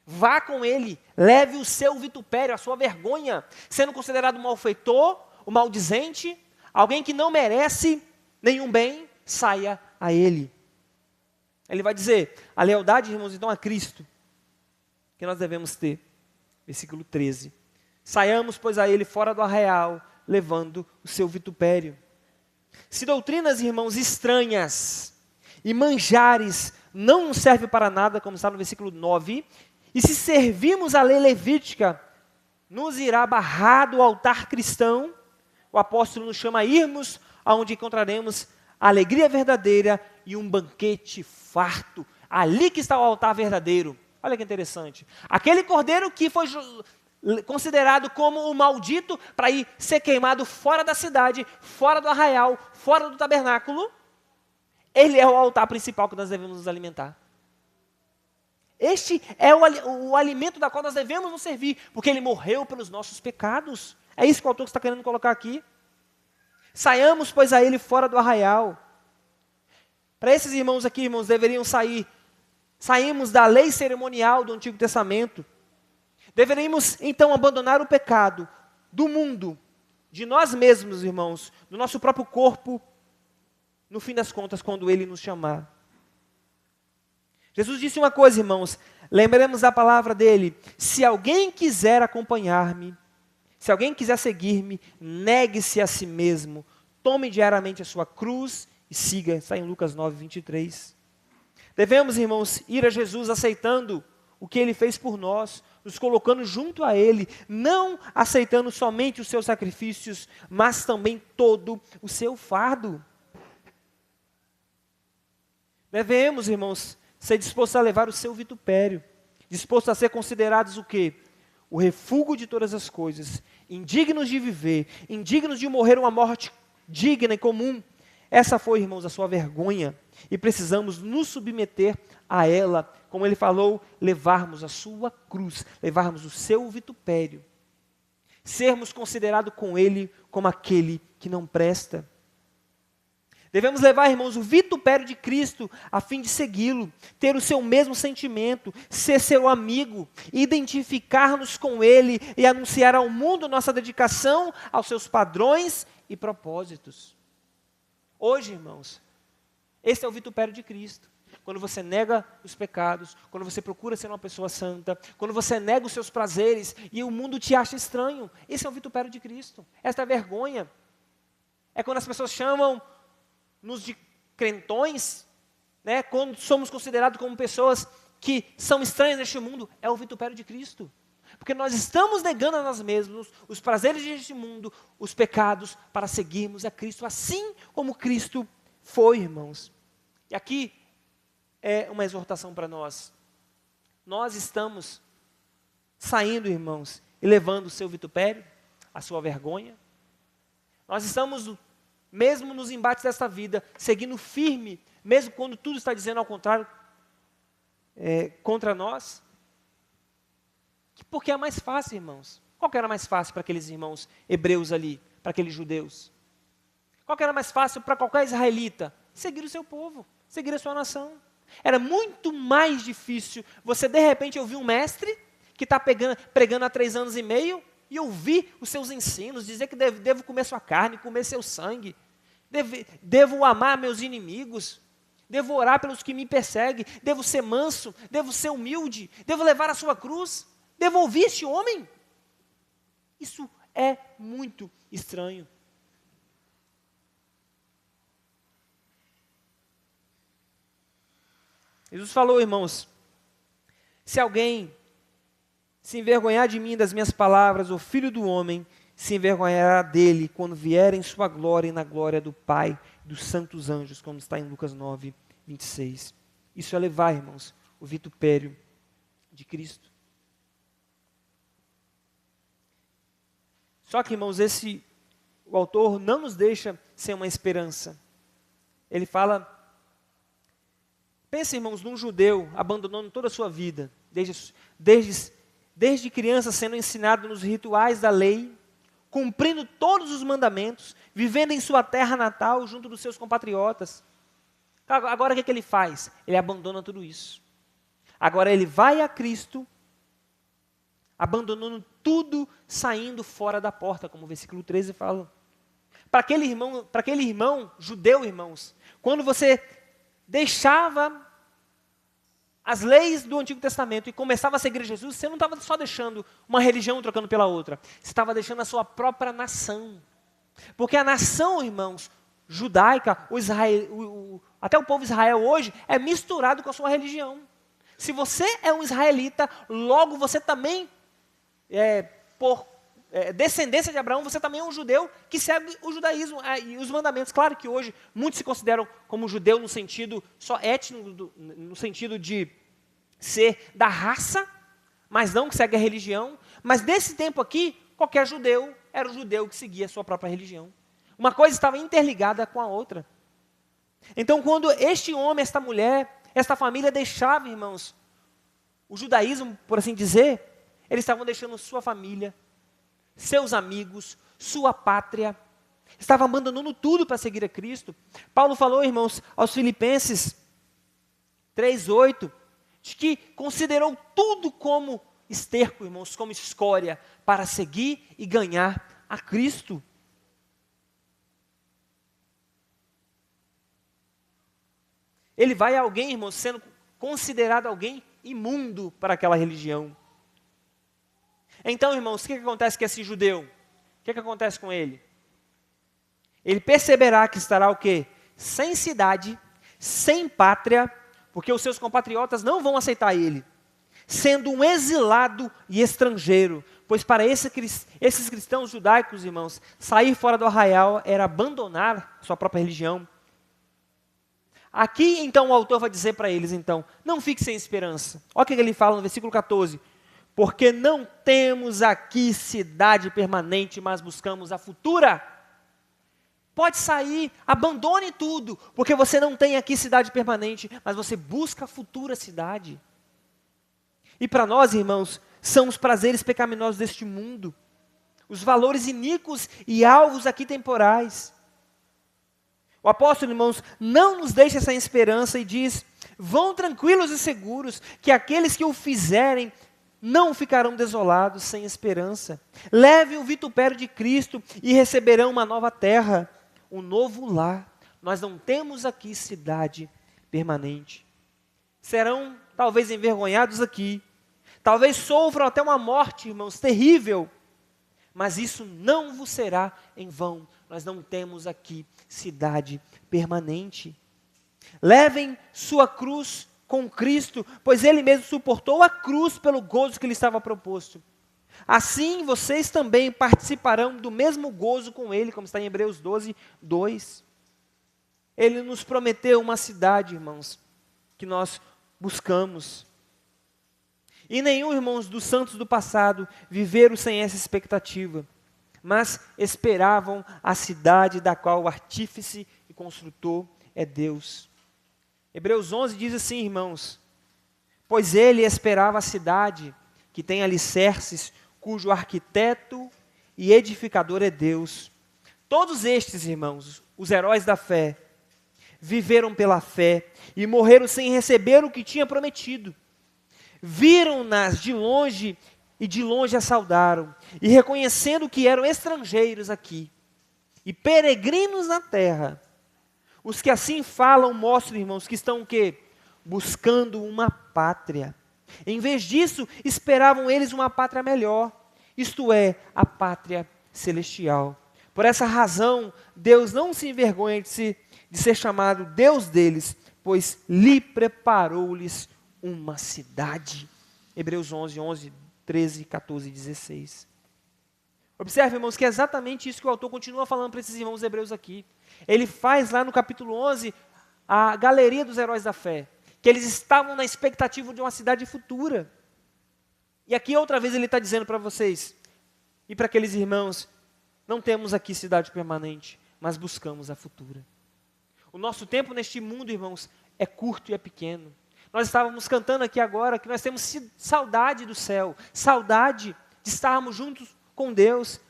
Vá com ele, leve o seu vitupério, a sua vergonha, sendo considerado um malfeitor, um maldizente, alguém que não merece nenhum bem, saia a ele. Ele vai dizer, a lealdade, irmãos, então a Cristo, que nós devemos ter. Versículo 13. Saiamos, pois, a ele fora do arraial, levando o seu vitupério. Se doutrinas, irmãos, estranhas e manjares não nos servem para nada, como está no versículo 9, e se servirmos a lei levítica, nos irá barrar do altar cristão, o apóstolo nos chama a irmos aonde encontraremos a alegria verdadeira e um banquete farto. Ali que está o altar verdadeiro. Olha que interessante. Aquele cordeiro que foi considerado como o maldito para ir ser queimado fora da cidade, fora do arraial, fora do tabernáculo, ele é o altar principal que nós devemos nos alimentar. Este é o alimento da qual nós devemos nos servir, porque ele morreu pelos nossos pecados. É isso que o autor está querendo colocar aqui. Saiamos, pois, a ele fora do arraial. Para esses irmãos aqui, irmãos, deveriam saímos da lei cerimonial do Antigo Testamento. Deveríamos, então, abandonar o pecado do mundo, de nós mesmos, irmãos, do nosso próprio corpo, no fim das contas, quando Ele nos chamar. Jesus disse uma coisa, irmãos, lembremos da palavra dele: se alguém quiser acompanhar-me, se alguém quiser seguir-me, negue-se a si mesmo, tome diariamente a sua cruz e siga. Está em Lucas 9, 23. Devemos, irmãos, ir a Jesus aceitando o que Ele fez por nós, nos colocando junto a Ele, não aceitando somente os seus sacrifícios, mas também todo o seu fardo. Devemos, irmãos, ser dispostos a levar o seu vitupério, dispostos a ser considerados o quê? O refúgio de todas as coisas, indignos de viver, indignos de morrer uma morte digna e comum. Essa foi, irmãos, a sua vergonha, e precisamos nos submeter a ela, como ele falou, levarmos a sua cruz, levarmos o seu vitupério, sermos considerados com ele como aquele que não presta. Devemos levar, irmãos, o vitupério de Cristo a fim de segui-lo, ter o seu mesmo sentimento, ser seu amigo, identificar-nos com Ele e anunciar ao mundo nossa dedicação aos seus padrões e propósitos. Hoje, irmãos, esse é o vitupério de Cristo. Quando você nega os pecados, quando você procura ser uma pessoa santa, quando você nega os seus prazeres e o mundo te acha estranho, esse é o vitupério de Cristo. Esta é a vergonha. É quando as pessoas chamam-nos de crentões, né? Quando somos considerados como pessoas que são estranhas neste mundo, é o vitupério de Cristo. Porque nós estamos negando a nós mesmos os prazeres deste mundo, os pecados, para seguirmos a Cristo, assim como Cristo foi, irmãos. E aqui é uma exortação para nós. Nós estamos saindo, irmãos, e levando o seu vitupério, a sua vergonha. Nós estamos, mesmo nos embates desta vida, seguindo firme, mesmo quando tudo está dizendo ao contrário, contra nós. Porque é mais fácil, irmãos. Qual que era mais fácil para aqueles irmãos hebreus ali, para aqueles judeus? Qual que era mais fácil para qualquer israelita? Seguir o seu povo, seguir a sua nação. Era muito mais difícil você, de repente, ouvir um mestre que está pregando há 3 anos e meio e ouvir os seus ensinos, dizer que devo comer sua carne, comer seu sangue, devo amar meus inimigos, devo orar pelos que me perseguem, devo ser manso, devo ser humilde, devo levar a sua cruz, devo ouvir este homem. Isso é muito estranho. Jesus falou, irmãos, se alguém se envergonhar de mim, das minhas palavras, o Filho do Homem se envergonhará dele quando vier em sua glória e na glória do Pai, dos santos anjos, como está em Lucas 9, 26. Isso é levar, irmãos, o vitupério de Cristo. Só que, irmãos, o autor não nos deixa sem uma esperança. Ele fala, pensa, irmãos, num judeu abandonando toda a sua vida, desde criança sendo ensinado nos rituais da lei, cumprindo todos os mandamentos, vivendo em sua terra natal junto dos seus compatriotas. Agora o que ele faz? Ele abandona tudo isso. Agora ele vai a Cristo, abandonando tudo, saindo fora da porta, como o versículo 13 fala. Para aquele irmão judeu, irmãos, quando você deixava as leis do Antigo Testamento e começava a seguir Jesus, você não estava só deixando uma religião trocando pela outra, você estava deixando a sua própria nação. Porque a nação, irmãos, judaica, até o povo Israel hoje, é misturado com a sua religião. Se você é um israelita, logo você também, por descendência de Abraão, você também é um judeu que segue o judaísmo e os mandamentos. Claro que hoje muitos se consideram como judeu no sentido só étnico, no sentido de ser da raça, mas não que segue a religião. Mas nesse tempo aqui, qualquer judeu era o judeu que seguia a sua própria religião. Uma coisa estava interligada com a outra. Então, quando este homem, esta mulher, esta família deixava, irmãos, o judaísmo, por assim dizer, eles estavam deixando sua família, seus amigos, sua pátria, estavam abandonando tudo para seguir a Cristo. Paulo falou, irmãos, aos Filipenses 3:8, de que considerou tudo como esterco, irmãos, como escória, para seguir e ganhar a Cristo. Ele vai a alguém, irmãos, sendo considerado alguém imundo para aquela religião. Então, irmãos, o que acontece com esse judeu? O que acontece com ele? Ele perceberá que estará o quê? Sem cidade, sem pátria, porque os seus compatriotas não vão aceitar ele, sendo um exilado e estrangeiro, pois para esses cristãos judaicos, irmãos, sair fora do arraial era abandonar sua própria religião. Aqui, então, o autor vai dizer para eles, então, não fique sem esperança. Olha o que ele fala no versículo 14. Porque não temos aqui cidade permanente, mas buscamos a futura. Pode sair, abandone tudo, porque você não tem aqui cidade permanente, mas você busca a futura cidade. E para nós, irmãos, são os prazeres pecaminosos deste mundo, os valores iníquos e alvos aqui temporais. O apóstolo, irmãos, não nos deixa sem esperança e diz, vão tranquilos e seguros, que aqueles que o fizerem não ficarão desolados, sem esperança. Levem o vitupério de Cristo e receberão uma nova terra, um novo lar. Nós não temos aqui cidade permanente. Serão talvez envergonhados aqui, talvez sofram até uma morte, irmãos, terrível, mas isso não vos será em vão. Nós não temos aqui cidade permanente. Levem sua cruz com Cristo, pois Ele mesmo suportou a cruz pelo gozo que lhe estava proposto. Assim, vocês também participarão do mesmo gozo com Ele, como está em Hebreus 12:2. Ele nos prometeu uma cidade, irmãos, que nós buscamos. E nenhum, irmãos, dos santos do passado viveram sem essa expectativa, mas esperavam a cidade da qual o artífice e construtor é Deus. Hebreus 11 diz assim, irmãos, pois ele esperava a cidade que tem alicerces, cujo arquiteto e edificador é Deus. Todos estes, irmãos, os heróis da fé, viveram pela fé e morreram sem receber o que tinha prometido. Viram-nas de longe e de longe a saudaram, e reconhecendo que eram estrangeiros aqui e peregrinos na terra. Os que assim falam mostram, irmãos, que estão o quê? Buscando uma pátria. Em vez disso, esperavam eles uma pátria melhor, isto é, a pátria celestial. Por essa razão, Deus não se envergonha de ser chamado Deus deles, pois lhe preparou-lhes uma cidade. Hebreus 11, 13, 14 e 16. Observe, irmãos, que é exatamente isso que o autor continua falando para esses irmãos hebreus aqui. Ele faz lá no capítulo 11 a galeria dos heróis da fé. que eles estavam na expectativa de uma cidade futura. E aqui outra vez ele está dizendo para vocês, e para aqueles irmãos, não temos aqui cidade permanente, mas buscamos a futura. O nosso tempo neste mundo, irmãos, é curto e é pequeno. Nós estávamos cantando aqui agora que nós temos saudade do céu, saudade de estarmos juntos com Deus.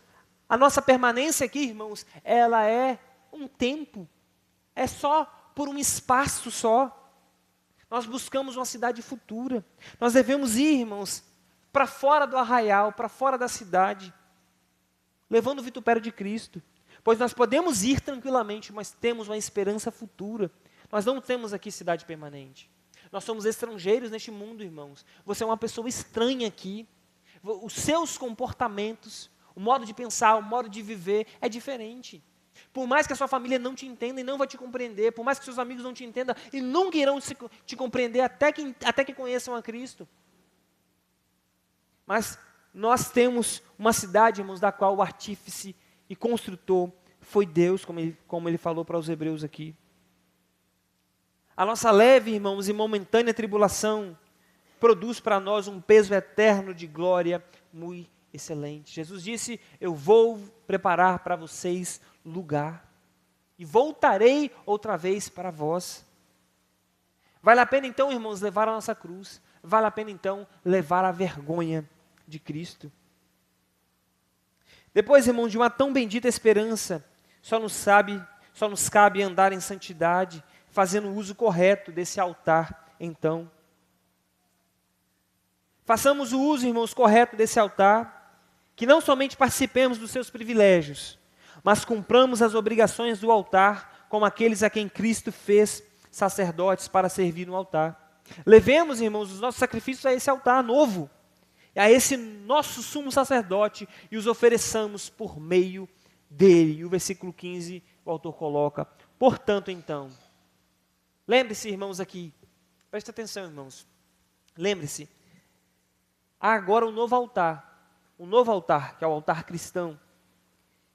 A nossa permanência aqui, irmãos, ela é um tempo, é só por um espaço só. Nós buscamos uma cidade futura. Nós devemos ir, irmãos, para fora do arraial, para fora da cidade, levando o vitupério de Cristo. Pois nós podemos ir tranquilamente, mas temos uma esperança futura. Nós não temos aqui cidade permanente. Nós somos estrangeiros neste mundo, irmãos. Você é uma pessoa estranha aqui. Os seus comportamentos, o modo de pensar, o modo de viver é diferente. Por mais que a sua família não te entenda e não vai te compreender, por mais que seus amigos não te entendam e nunca irão te compreender até que conheçam a Cristo. Mas nós temos uma cidade, irmãos, da qual o artífice e construtor foi Deus, como ele falou para os hebreus aqui. A nossa leve, irmãos, e momentânea tribulação produz para nós um peso eterno de glória muito excelente. Jesus disse, eu vou preparar para vocês lugar e voltarei outra vez para vós. Vale a pena então, irmãos, levar a nossa cruz. Vale a pena então levar a vergonha de Cristo. Depois, irmãos, de uma tão bendita esperança, só nos cabe andar em santidade, fazendo o uso correto desse altar, então. Façamos o uso, irmãos, correto desse altar, que não somente participemos dos seus privilégios, mas cumpramos as obrigações do altar, como aqueles a quem Cristo fez sacerdotes para servir no altar. Levemos, irmãos, os nossos sacrifícios a esse altar novo, a esse nosso sumo sacerdote, e os ofereçamos por meio dele. E o versículo 15, o autor coloca, portanto, então, lembre-se, irmãos, aqui, preste atenção, irmãos, lembre-se, há agora um novo altar, que é o altar cristão.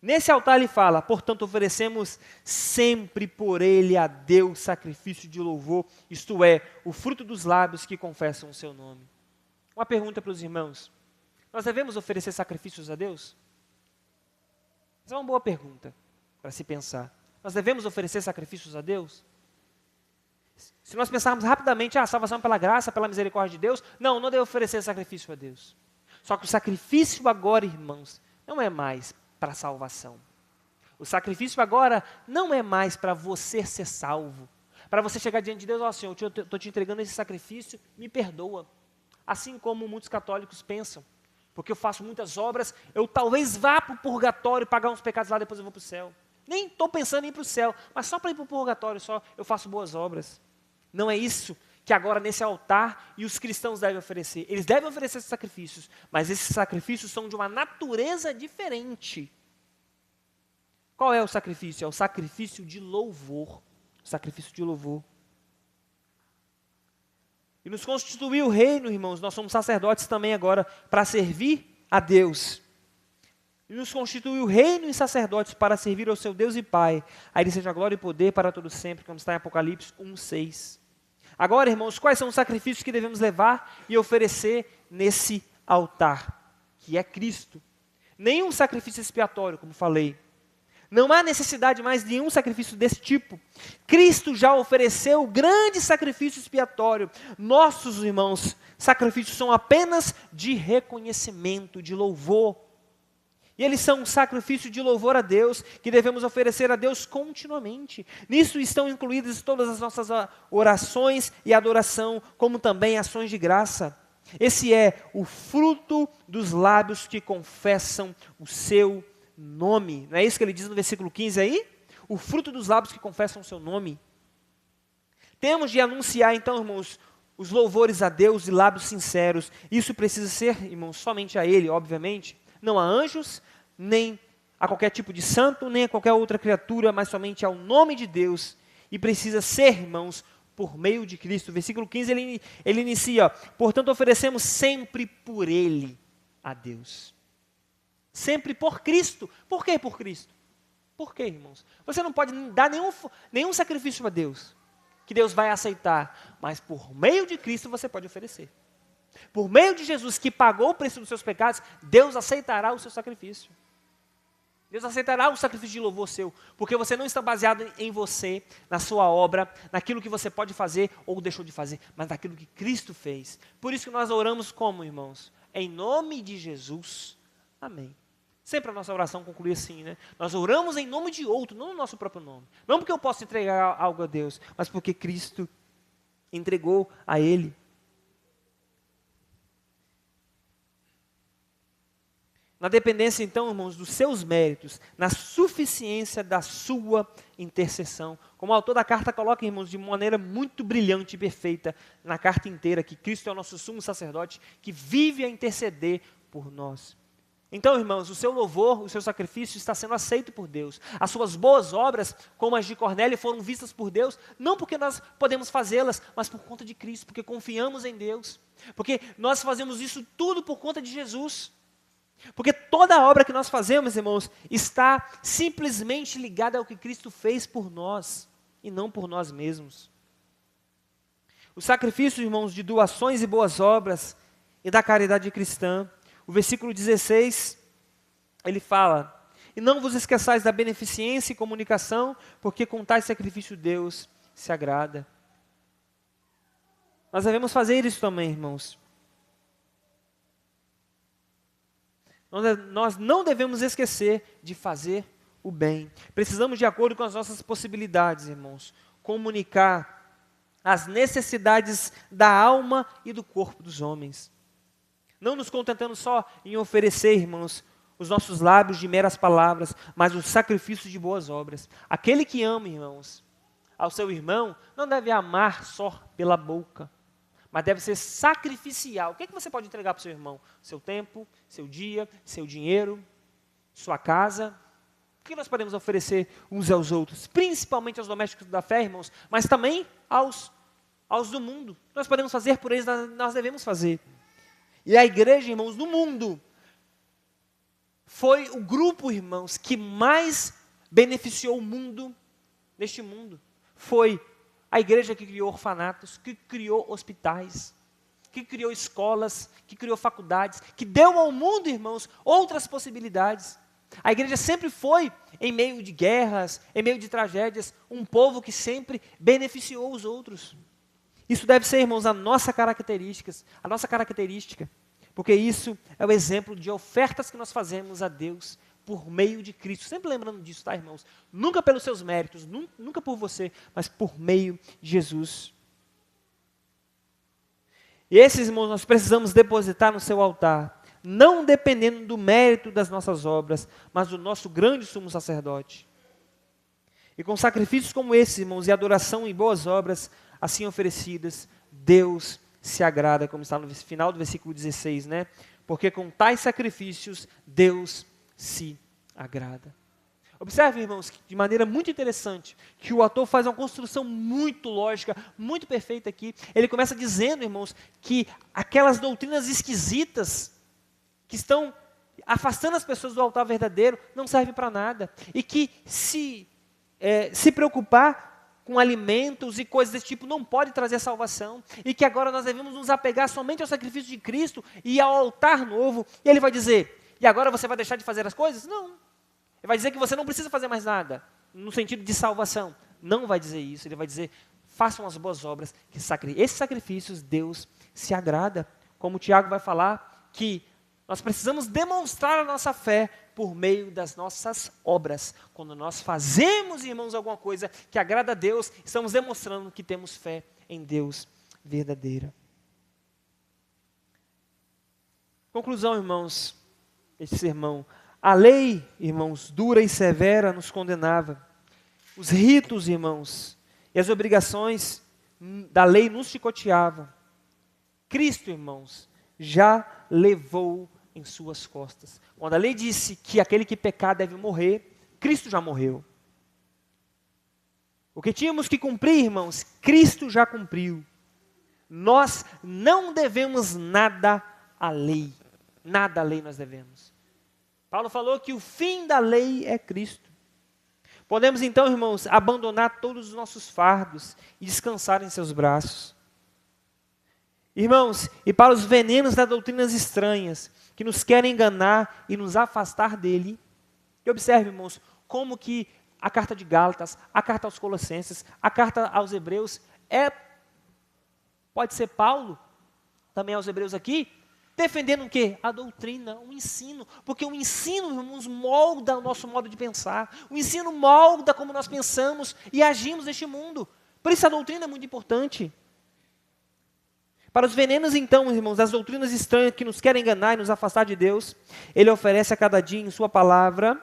Nesse altar ele fala, portanto, oferecemos sempre por ele a Deus sacrifício de louvor, isto é, o fruto dos lábios que confessam o seu nome. Uma pergunta para os irmãos, nós devemos oferecer sacrifícios a Deus? Essa é uma boa pergunta para se pensar. Nós devemos oferecer sacrifícios a Deus? Se nós pensarmos rapidamente, a salvação pela graça, pela misericórdia de Deus, não devo oferecer sacrifício a Deus. Só que o sacrifício agora, irmãos, não é mais para a salvação. O sacrifício agora não é mais para você ser salvo. Para você chegar diante de Deus, ó Senhor, eu estou te entregando esse sacrifício, me perdoa. Assim como muitos católicos pensam. Porque eu faço muitas obras, eu talvez vá para o purgatório, pagar uns pecados lá, depois eu vou para o céu. Nem estou pensando em ir para o céu, mas só para ir para o purgatório, só eu faço boas obras. Não é isso que agora nesse altar e os cristãos devem oferecer. Eles devem oferecer esses sacrifícios, mas esses sacrifícios são de uma natureza diferente. Qual é o sacrifício? É o sacrifício de louvor. O sacrifício de louvor. E nos constituiu o reino, irmãos, nós somos sacerdotes também agora para servir a Deus. E nos constituiu reino e sacerdotes para servir ao seu Deus e Pai. A Ele seja glória e poder para todo sempre, como está em Apocalipse 1:6. Agora, irmãos, quais são os sacrifícios que devemos levar e oferecer nesse altar, que é Cristo? Nenhum sacrifício expiatório, como falei. Não há necessidade mais de nenhum sacrifício desse tipo. Cristo já ofereceu o grande sacrifício expiatório. Nossos, irmãos, sacrifícios são apenas de reconhecimento, de louvor. E eles são um sacrifício de louvor a Deus, que devemos oferecer a Deus continuamente. Nisso estão incluídas todas as nossas orações e adoração, como também ações de graça. Esse é o fruto dos lábios que confessam o seu nome. Não é isso que ele diz no versículo 15 aí? O fruto dos lábios que confessam o seu nome. Temos de anunciar então, irmãos, os louvores a Deus de lábios sinceros. Isso precisa ser, irmãos, somente a Ele, obviamente. Não a anjos, nem a qualquer tipo de santo, nem a qualquer outra criatura, mas somente ao nome de Deus. E precisa ser, irmãos, por meio de Cristo. Versículo 15, ele inicia, portanto, oferecemos sempre por Ele a Deus. Sempre por Cristo. Por que por Cristo? Por quê, irmãos? Você não pode dar nenhum sacrifício a Deus que Deus vai aceitar, mas por meio de Cristo você pode oferecer. Por meio de Jesus que pagou o preço dos seus pecados, Deus aceitará o seu sacrifício. Deus aceitará o sacrifício de louvor seu, porque você não está baseado em você, na sua obra, naquilo que você pode fazer ou deixou de fazer, mas naquilo que Cristo fez. Por isso que nós oramos como, irmãos? Em nome de Jesus, amém. Sempre a nossa oração conclui assim, né? Nós oramos em nome de outro, não no nosso próprio nome. Não porque eu possa entregar algo a Deus, mas porque Cristo entregou a Ele. Na dependência, então, irmãos, dos seus méritos, na suficiência da sua intercessão. Como o autor da carta coloca, irmãos, de maneira muito brilhante e perfeita, na carta inteira, que Cristo é o nosso sumo sacerdote, que vive a interceder por nós. Então, irmãos, o seu louvor, o seu sacrifício está sendo aceito por Deus. As suas boas obras, como as de Cornélio, foram vistas por Deus, não porque nós podemos fazê-las, mas por conta de Cristo, porque confiamos em Deus. Porque nós fazemos isso tudo por conta de Jesus. Porque toda a obra que nós fazemos, irmãos, está simplesmente ligada ao que Cristo fez por nós, e não por nós mesmos. O sacrifício, irmãos, de doações e boas obras, e da caridade cristã, o versículo 16, ele fala: e não vos esqueçais da beneficência e comunicação, porque com tais sacrifício Deus se agrada. Nós devemos fazer isso também, irmãos. Nós não devemos esquecer de fazer o bem. Precisamos, de acordo com as nossas possibilidades, irmãos, comunicar as necessidades da alma e do corpo dos homens. Não nos contentando só em oferecer, irmãos, os nossos lábios de meras palavras, mas o sacrifício de boas obras. Aquele que ama, irmãos, ao seu irmão, não deve amar só pela boca, mas deve ser sacrificial. O que é que você pode entregar para o seu irmão? Seu tempo, seu dia, seu dinheiro, sua casa. O que nós podemos oferecer uns aos outros? Principalmente aos domésticos da fé, irmãos, mas também aos do mundo. Nós podemos fazer por eles, nós devemos fazer. E a igreja, irmãos, no mundo, foi o grupo, irmãos, que mais beneficiou o mundo, neste mundo. Foi a igreja que criou orfanatos, que criou hospitais, que criou escolas, que criou faculdades, que deu ao mundo, irmãos, outras possibilidades. A igreja sempre foi, em meio de guerras, em meio de tragédias, um povo que sempre beneficiou os outros. Isso deve ser, irmãos, a nossa característica, porque isso é o exemplo de ofertas que nós fazemos a Deus por meio de Cristo. Sempre lembrando disso, tá, irmãos? Nunca pelos seus méritos, nunca por você, mas por meio de Jesus. E esses, irmãos, nós precisamos depositar no seu altar, não dependendo do mérito das nossas obras, mas do nosso grande sumo sacerdote. E com sacrifícios como esses, irmãos, e adoração e boas obras assim oferecidas, Deus se agrada, como está no final do versículo 16, né? Porque com tais sacrifícios, Deus se agrada. Observe, irmãos, de maneira muito interessante, que o autor faz uma construção muito lógica, muito perfeita aqui. Ele começa dizendo, irmãos, que aquelas doutrinas esquisitas, que estão afastando as pessoas do altar verdadeiro, não servem para nada. E que se preocupar com alimentos e coisas desse tipo não pode trazer salvação. E que agora nós devemos nos apegar somente ao sacrifício de Cristo e ao altar novo. E ele vai dizer: e agora você vai deixar de fazer as coisas? Não. Ele vai dizer que você não precisa fazer mais nada, no sentido de salvação. Não vai dizer isso. Ele vai dizer: façam as boas obras, que esses sacrifícios Deus se agrada. Como o Tiago vai falar, que nós precisamos demonstrar a nossa fé por meio das nossas obras. Quando nós fazemos, irmãos, alguma coisa que agrada a Deus, estamos demonstrando que temos fé em Deus verdadeira. Conclusão, irmãos, deste sermão. A lei, irmãos, dura e severa nos condenava. Os ritos, irmãos, e as obrigações da lei nos chicoteavam. Cristo, irmãos, já levou em suas costas. Quando a lei disse que aquele que pecar deve morrer, Cristo já morreu. O que tínhamos que cumprir, irmãos, Cristo já cumpriu. Nós não devemos nada à lei. Nada à lei nós devemos. Paulo falou que o fim da lei é Cristo. Podemos então, irmãos, abandonar todos os nossos fardos e descansar em seus braços. Irmãos, e para os venenos das doutrinas estranhas, que nos querem enganar e nos afastar dele, e observe, irmãos, como que a carta de Gálatas, a carta aos Colossenses, a carta aos Hebreus, pode ser Paulo, também aos Hebreus aqui, defendendo o quê? A doutrina, o ensino. Porque o ensino, irmãos, molda o nosso modo de pensar. O ensino molda como nós pensamos e agimos neste mundo. Por isso a doutrina é muito importante. Para os venenos, então, irmãos, das doutrinas estranhas que nos querem enganar e nos afastar de Deus, Ele oferece a cada dia em sua palavra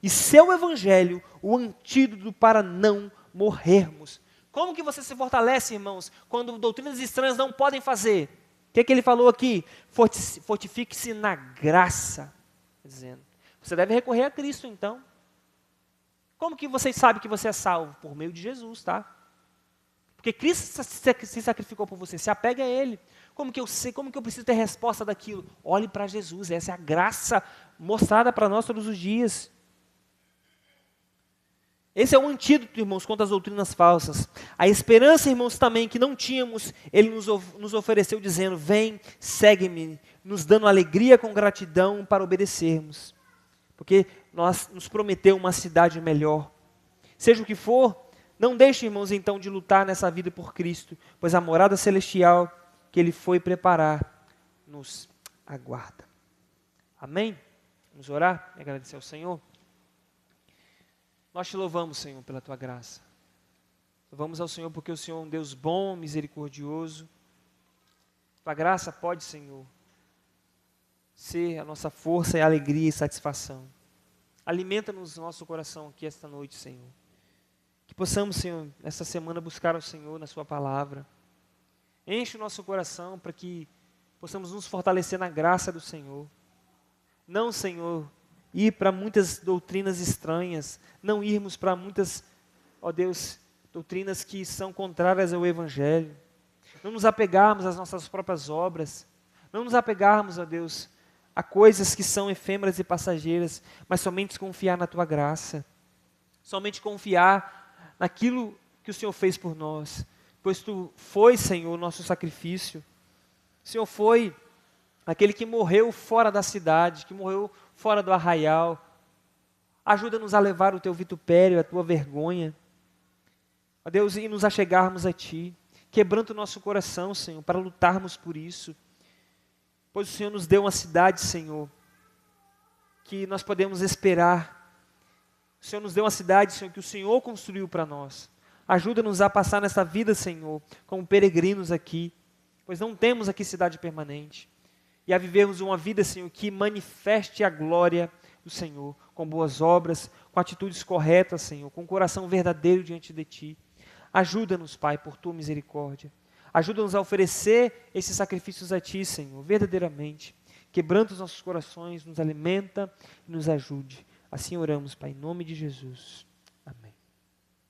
e seu evangelho o antídoto para não morrermos. Como que você se fortalece, irmãos, quando doutrinas estranhas não podem fazer? O que Ele falou aqui? Fortifique-se na graça. Dizendo, você deve recorrer a Cristo, então. Como que você sabe que você é salvo? Por meio de Jesus, tá? Porque Cristo se sacrificou por você, se apega a Ele. Como que eu sei, como que eu preciso ter resposta daquilo? Olhe para Jesus, essa é a graça mostrada para nós todos os dias. Esse é o antídoto, irmãos, contra as doutrinas falsas. A esperança, irmãos, também que não tínhamos, Ele nos ofereceu dizendo, vem, segue-me, nos dando alegria com gratidão para obedecermos. Porque nos prometeu uma cidade melhor. Seja o que for, não deixe, irmãos, então, de lutar nessa vida por Cristo, pois a morada celestial que Ele foi preparar nos aguarda. Amém? Vamos orar e agradecer ao Senhor? Nós te louvamos, Senhor, pela Tua graça. Louvamos ao Senhor porque o Senhor é um Deus bom, misericordioso. Tua graça pode, Senhor, ser a nossa força e alegria e satisfação. Alimenta-nos o nosso coração aqui esta noite, Senhor. Que possamos, Senhor, esta semana buscar ao Senhor na Sua palavra. Enche o nosso coração para que possamos nos fortalecer na graça do Senhor. Não, Senhor, ir para muitas doutrinas estranhas, não irmos para muitas, ó Deus, doutrinas que são contrárias ao Evangelho. Não nos apegarmos às nossas próprias obras. Não nos apegarmos, ó Deus, a coisas que são efêmeras e passageiras, mas somente confiar na Tua graça. Somente confiar naquilo que o Senhor fez por nós, pois Tu foi, Senhor, o nosso sacrifício. O Senhor foi aquele que morreu fora da cidade, que morreu fora do arraial. Ajuda-nos a levar o Teu vitupério, a Tua vergonha, ó Deus, e nos achegarmos a Ti, quebrando o nosso coração, Senhor, para lutarmos por isso, pois o Senhor nos deu uma cidade, Senhor, que nós podemos esperar. O Senhor nos deu uma cidade, Senhor, que o Senhor construiu para nós. Ajuda-nos a passar nessa vida, Senhor, como peregrinos aqui, pois não temos aqui cidade permanente. E a vivermos uma vida, Senhor, que manifeste a glória do Senhor, com boas obras, com atitudes corretas, Senhor, com um coração verdadeiro diante de Ti. Ajuda-nos, Pai, por Tua misericórdia. Ajuda-nos a oferecer esses sacrifícios a Ti, Senhor, verdadeiramente. Quebranta os nossos corações, nos alimenta e nos ajude. Assim oramos, Pai, em nome de Jesus.